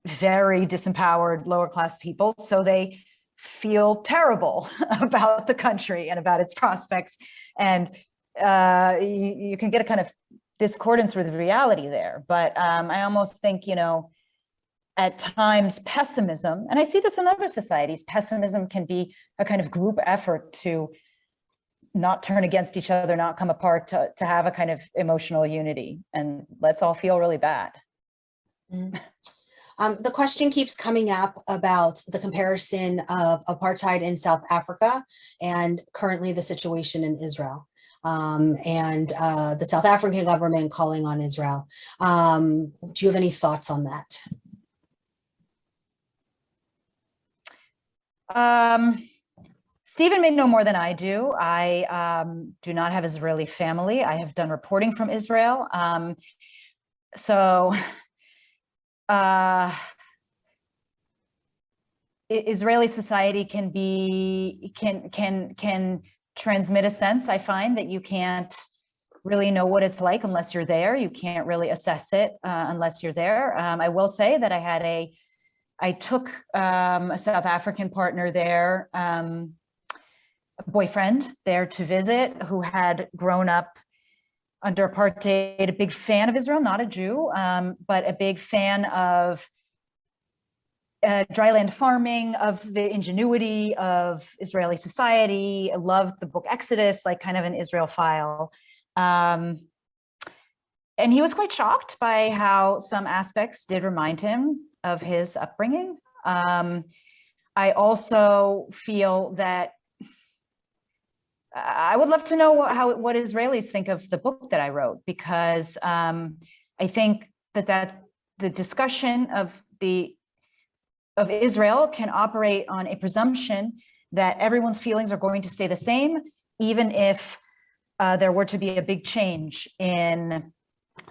very disempowered lower class people. So they feel terrible about the country and about its prospects. And you can get a kind of discordance with reality there. But I almost think, you know, at times pessimism, and I see this in other societies, pessimism can be a kind of group effort to not turn against each other, not come apart, to have a kind of emotional unity. And let's all feel really bad. The question keeps coming up about the comparison of apartheid in South Africa and currently the situation in Israel, and the South African government calling on Israel. Do you have any thoughts on that? Stephen may know more than I do. I do not have Israeli family. I have done reporting from Israel. Israeli society can transmit a sense, I find, that you can't really know what it's like unless you're there. You can't really assess it unless you're there. I will say that I took a South African partner there, a boyfriend there to visit, who had grown up under apartheid, a big fan of Israel, not a Jew, but a big fan of dryland farming, of the ingenuity of Israeli society. I loved the book Exodus, like kind of an Israel file. and he was quite shocked by how some aspects did remind him of his upbringing. I also feel that I would love to know what Israelis think of the book that I wrote, because I think that the discussion of Israel can operate on a presumption that everyone's feelings are going to stay the same, even if there were to be a big change in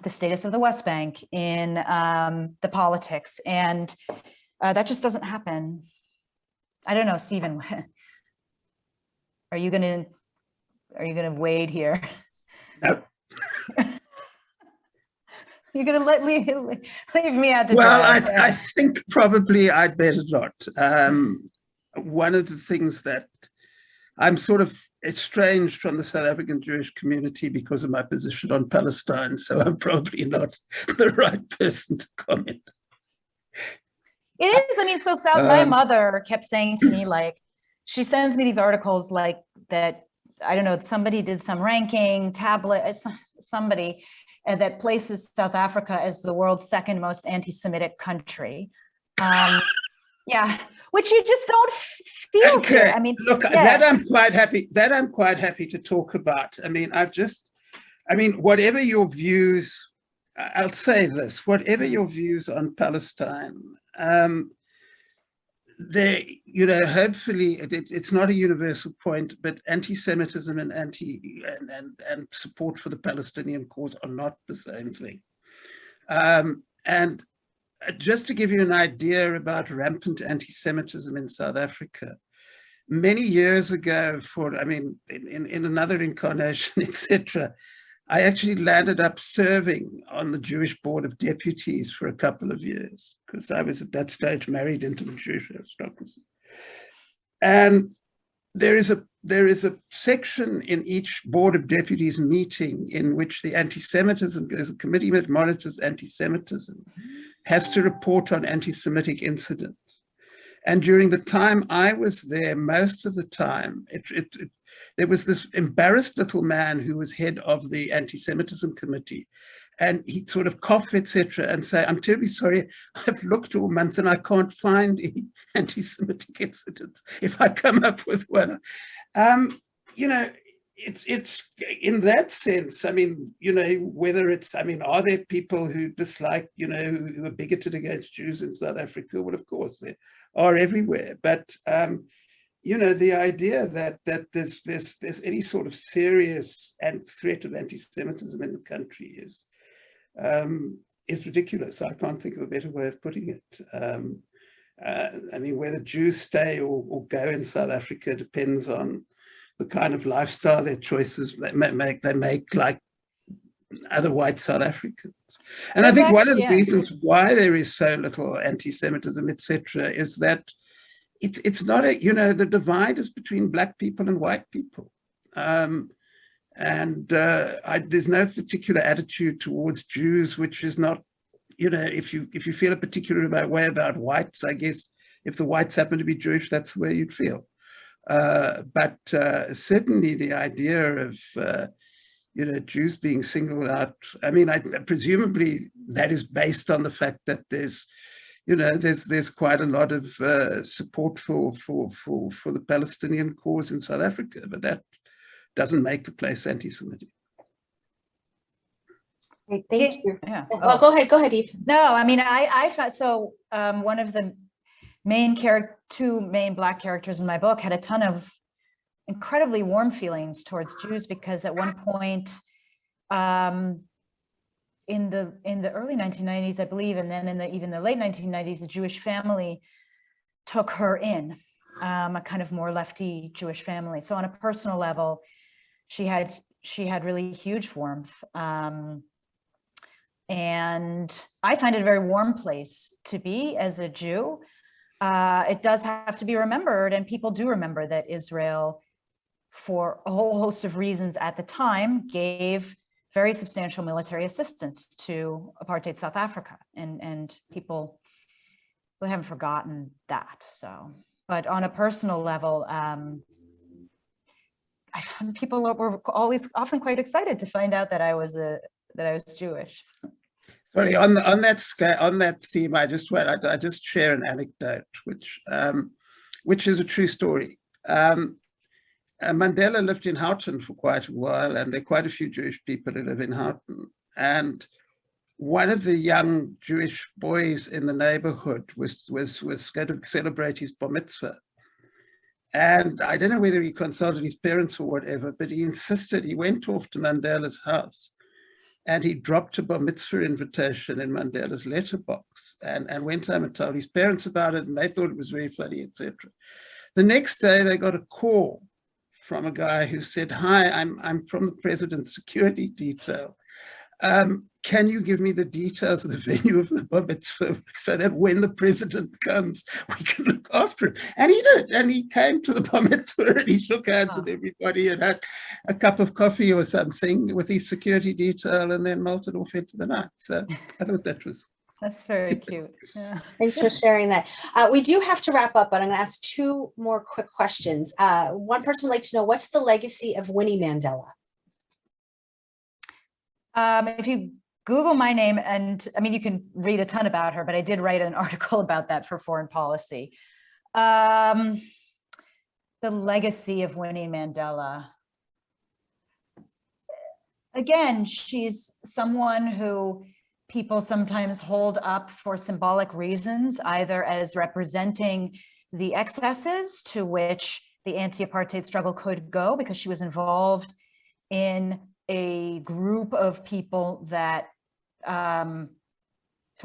the status of the West Bank, in the politics, and that just doesn't happen. I don't know, Stephen, are you gonna wade here? No. You're gonna leave me out to Well, dry. I think probably I'd better not. One of the things that I'm sort of estranged from the South African Jewish community because of my position on Palestine, so I'm probably not the right person to comment. It is. I mean, so my mother kept saying to me, like, she sends me these articles like that. I don't know, somebody did some ranking tablet, somebody that places South Africa as the world's second most anti-Semitic country. Yeah, which you just don't feel Okay. here. I mean, look, that I'm quite happy. That I'm quite happy to talk about. I mean, whatever your views, I'll say this: whatever your views on Palestine, hopefully it's not a universal point, but anti-Semitism and support for the Palestinian cause are not the same thing. And just to give you an idea about rampant anti-Semitism in South Africa, many years ago, in another incarnation, etc., I actually landed up serving on the Jewish Board of Deputies for a couple of years, because I was at that stage married into the Jewish aristocracy. And there is a section in each Board of Deputies meeting in which the anti-Semitism, there's a committee that monitors anti-Semitism, has to report on anti-Semitic incidents. And during the time I was there, most of the time, there was this embarrassed little man who was head of the anti-Semitism committee, and he'd sort of cough, etc., and say, "I'm terribly sorry, I've looked all month and I can't find any anti-Semitic incidents. If I come up with one," it's in that sense. I mean, whether it's, are there people who dislike, who are bigoted against Jews in South Africa? Well, of course, there are everywhere, but the idea that there's any sort of serious threat of anti-Semitism in the country is ridiculous. I can't think of a better way of putting it. Whether Jews stay or go in South Africa depends on the kind of lifestyle their choices they make like other white South Africans. And I think one of the reasons why there is so little anti-Semitism, etc., is that it's not the divide is between Black people and white people. There's no particular attitude towards Jews, which is not, if you feel a particular way about whites, I guess if the whites happen to be Jewish, that's the way you'd feel. But certainly the idea of Jews being singled out, presumably that is based on the fact that there's quite a lot of support for the Palestinian cause in South Africa, but that doesn't make the place anti-Semitic. Thank you. Yeah. Well, go ahead, Eve. No, I thought so. One of the two main Black characters in my book had a ton of incredibly warm feelings towards Jews, because at one point in the early 1990s, I believe, and then in even the late 1990s, a Jewish family took her in, a kind of more lefty Jewish family. So on a personal level, she had really huge warmth. And I find it a very warm place to be as a Jew. It does have to be remembered, and people do remember, that Israel, for a whole host of reasons at the time, gave very substantial military assistance to apartheid South Africa, and people haven't forgotten that. So, but on a personal level, I found people were often quite excited to find out that I was a I was Jewish. Sorry, on that scale, on that theme, I just share an anecdote, which is a true story. Mandela lived in Houghton for quite a while, and there are quite a few Jewish people who live in Houghton. And one of the young Jewish boys in the neighborhood was going to celebrate his bar mitzvah. And I don't know whether he consulted his parents or whatever, but he insisted. He went off to Mandela's house and he dropped a bar mitzvah invitation in Mandela's letterbox and went home and told his parents about it, and they thought it was very funny, etc. The next day they got a call from a guy who said, "Hi, I'm from the president's security detail. Can you give me the details of the venue of the bar mitzvah so that when the president comes, we can look after him?" And he did. And he came to the bar mitzvah and he shook hands with everybody and had a cup of coffee or something with his security detail and then melted off into the night. So I thought that was... That's very cute. Yeah. Thanks for sharing that. We do have to wrap up, but I'm going to ask two more quick questions. One person would like to know, what's the legacy of Winnie Mandela? If you Google my name, and I mean, you can read a ton about her, but I did write an article about that for Foreign Policy. The legacy of Winnie Mandela. Again, she's someone who people sometimes hold up for symbolic reasons, either as representing the excesses to which the anti-apartheid struggle could go, because she was involved in a group of people that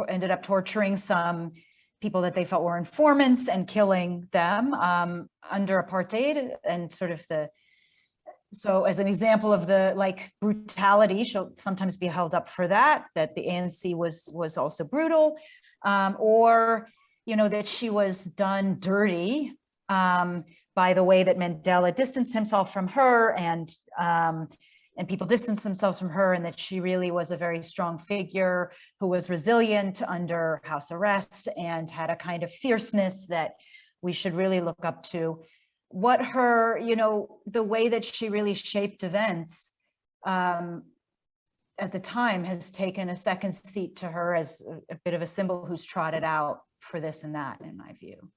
ended up torturing some people that they felt were informants and killing them under apartheid, and sort of so as an example of the brutality, she'll sometimes be held up for that the ANC was also brutal, or that she was done dirty by the way that Mandela distanced himself from her, and people distanced themselves from her, and that she really was a very strong figure who was resilient under house arrest and had a kind of fierceness that we should really look up to. What her, the way that she really shaped events at the time has taken a second seat to her as a bit of a symbol who's trotted out for this and that, in my view,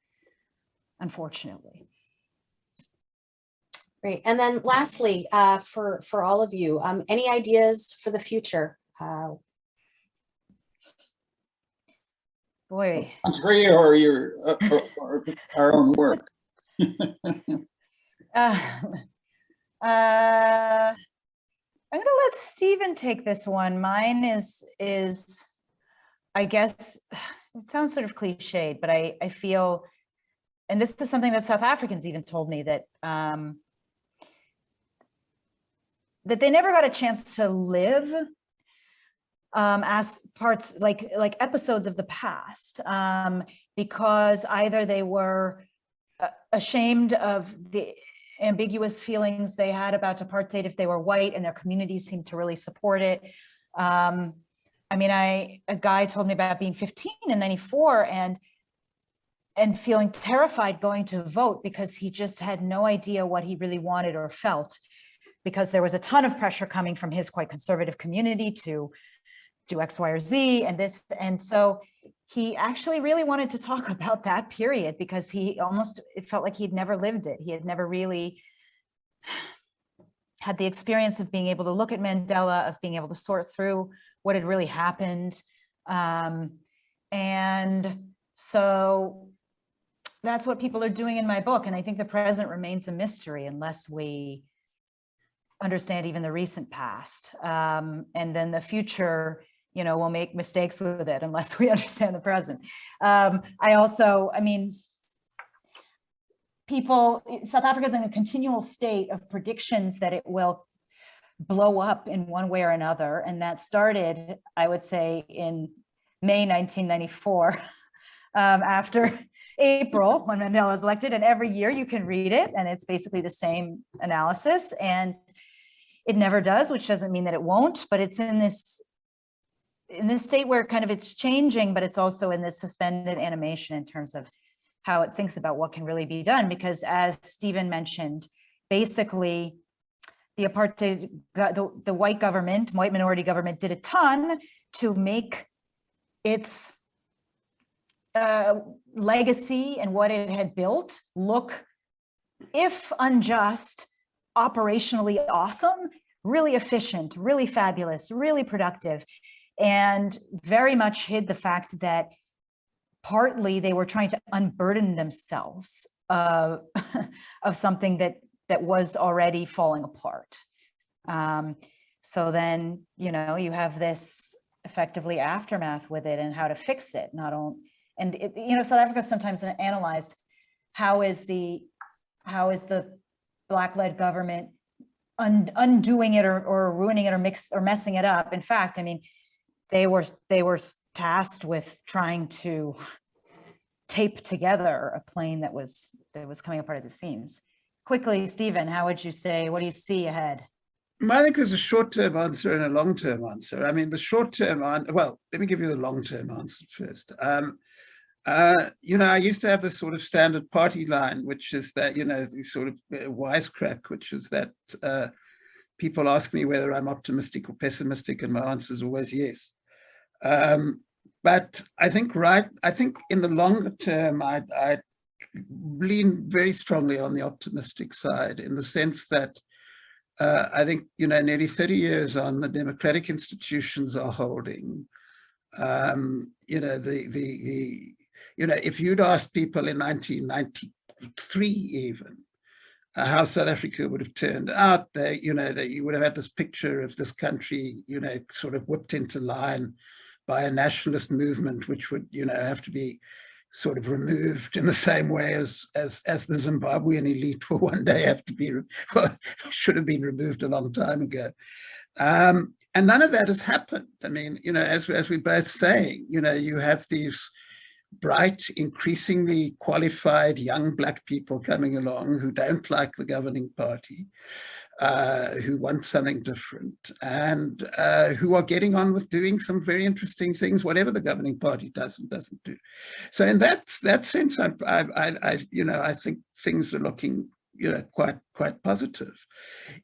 unfortunately. Great. And then lastly, for all of you, any ideas for the future? Boy. Country or or our own work? I'm going to let Stephen take this one. Mine is, I guess, it sounds sort of cliched, but I feel, and this is something that South Africans even told me, that that they never got a chance to live as parts, like episodes of the past, because either they were ashamed of the ambiguous feelings they had about apartheid if they were white, and their communities seemed to really support it. I mean, a guy told me about being 15 in '94 and feeling terrified going to vote because he just had no idea what he really wanted or felt, because there was a ton of pressure coming from his quite conservative community to do X, Y, or Z, and this. And so he actually really wanted to talk about that period, because it felt like he'd never lived it. He had never really had the experience of being able to look at Mandela, of being able to sort through what had really happened. And so that's what people are doing in my book. And I think the present remains a mystery unless we understand even the recent past. And then the future, we'll make mistakes with it unless we understand the present. South Africa is in a continual state of predictions that it will blow up in one way or another. And that started, I would say, in May 1994, after April, when Mandela was elected. And every year you can read it, and it's basically the same analysis. And it never does, which doesn't mean that it won't, but it's in this state where kind of it's changing, but it's also in this suspended animation in terms of how it thinks about what can really be done. Because as Stephen mentioned, basically the apartheid, the white government, white minority government did a ton to make its legacy and what it had built look, if unjust, operationally awesome, really efficient, really fabulous, really productive, and very much hid the fact that partly they were trying to unburden themselves of something that was already falling apart. So then, you know, you have this effectively aftermath with it and how to fix it. And it, you know, South Africa sometimes analyzed how is the Black-led government undoing it or ruining it or messing it up. In fact, I mean, they were tasked with trying to tape together a plane that was coming apart at the seams. Quickly, Stephen, how would you say, what do you see ahead? I think there's a short-term answer and a long-term answer. I mean, the short-term answer, well, let me give you the long-term answer first. You know, I used to have this sort of standard party line, which is that, you know, the sort of wisecrack, which is that people ask me whether I'm optimistic or pessimistic, and my answer is always yes. But I think in the longer term, I lean very strongly on the optimistic side, in the sense that I think, you know, nearly 30 years on, the democratic institutions are holding. You know, you know, if you'd asked people in 1993 even how South Africa would have turned out, you know, that you would have had this picture of this country, you know, sort of whipped into line by a nationalist movement, which would, you know, have to be sort of removed in the same way as the Zimbabwean elite will one day have to be, well, should have been removed a long time ago. And none of that has happened. I mean, you know, as we're both saying, you know, you have these bright, increasingly qualified young Black people coming along who don't like the governing party, who want something different, and who are getting on with doing some very interesting things, whatever the governing party does and doesn't do. So in that sense, you know, I think things are looking, you know, quite positive.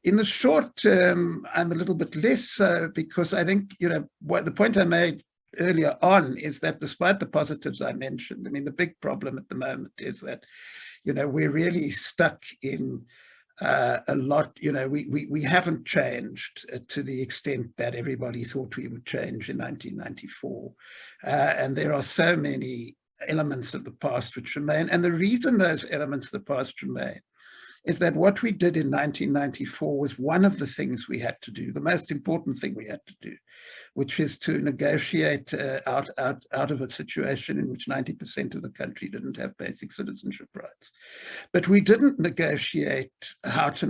In the short term, I'm a little bit less so, because I think, you know, what the point I made earlier on is that despite the positives I mentioned, I mean, the big problem at the moment is that, you know, we're really stuck in a lot, you know, we haven't changed to the extent that everybody thought we would change in 1994. And there are so many elements of the past which remain. And the reason those elements of the past remain is that what we did in 1994 was one of the things we had to do, the most important thing we had to do, which is to negotiate out of a situation in which 90% of the country didn't have basic citizenship rights. But we didn't negotiate how to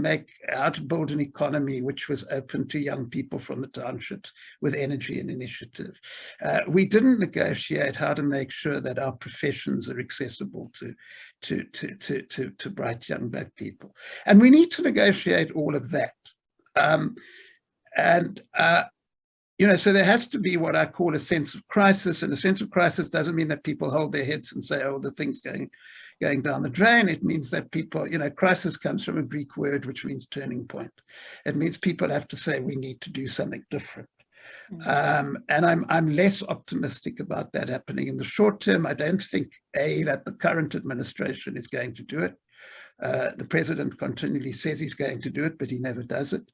build an economy which was open to young people from the townships with energy and initiative. We didn't negotiate how to make sure that our professions are accessible to bright young Black people. And we need to negotiate all of that. You know, so there has to be what I call a sense of crisis, and a sense of crisis doesn't mean that people hold their heads and say, oh, the thing's going down the drain. It means that people, you know, crisis comes from a Greek word which means turning point. It means people have to say, we need to do something different. And I'm less optimistic about that happening in the short term. I don't think, that the current administration is going to do it. The president continually says he's going to do it, but he never does it.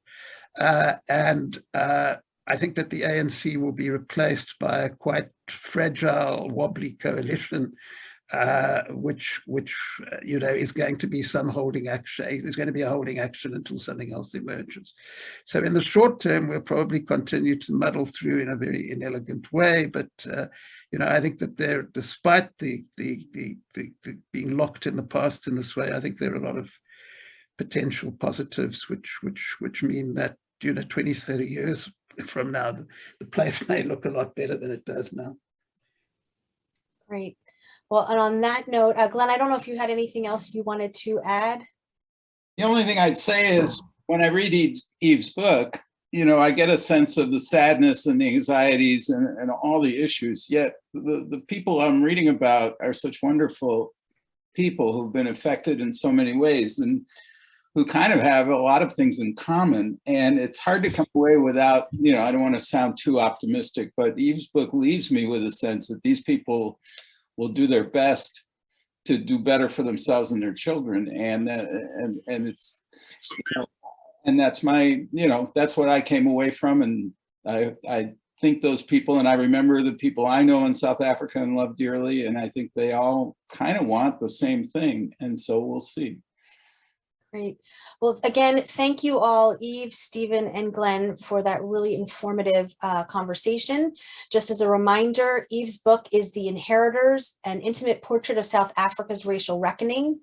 I think that the ANC will be replaced by a quite fragile, wobbly coalition, which you know, is going to be some holding action. There's going to be a holding action until something else emerges. So in the short term, we'll probably continue to muddle through in a very inelegant way. But you know, I think that there, despite the being locked in the past in this way, I think there are a lot of potential positives, which mean that, you know, 20, 30 years from now, the place may look a lot better than it does now. Great. Well, and on that note, Glenn, I don't know if you had anything else you wanted to add. The only thing I'd say is when I read Eve's book, you know, I get a sense of the sadness and the anxieties and all the issues, yet the people I'm reading about are such wonderful people who've been affected in so many ways. And who kind of have a lot of things in common. And it's hard to come away without, I don't want to sound too optimistic, but Eve's book leaves me with a sense that these people will do their best to do better for themselves and their children. And it's, and that's my, that's what I came away from. And I think those people, and I remember the people I know in South Africa and love dearly, and I think they all kind of want the same thing. And so we'll see. Great. Well, again, thank you all, Eve, Stephen, and Glenn, for that really informative conversation. Just as a reminder, Eve's book is The Inheritors, an intimate portrait of South Africa's racial reckoning.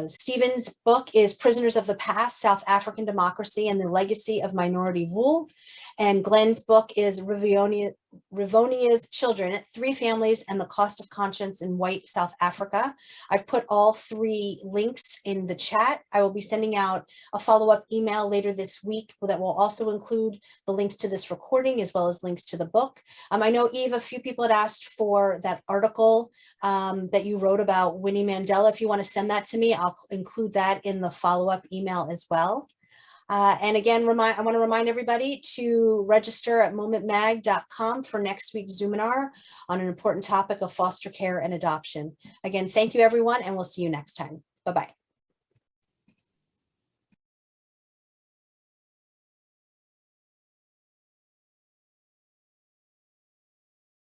Stephen's book is Prisoners of the Past, South African Democracy and the Legacy of Minority Rule. And Glenn's book is Rivonia's Children, Three Families and the Cost of Conscience in White South Africa. I've put all three links in the chat. I will be sending out a follow-up email later this week that will also include the links to this recording as well as links to the book. I know, Eve, a few people had asked for that article that you wrote about Winnie Mandela. If you want to send that to me, I'll include that in the follow-up email as well. And again, I want to remind everybody to register at momentmag.com for next week's Zoominar on an important topic of foster care and adoption. Again, thank you, everyone, and we'll see you next time. Bye-bye.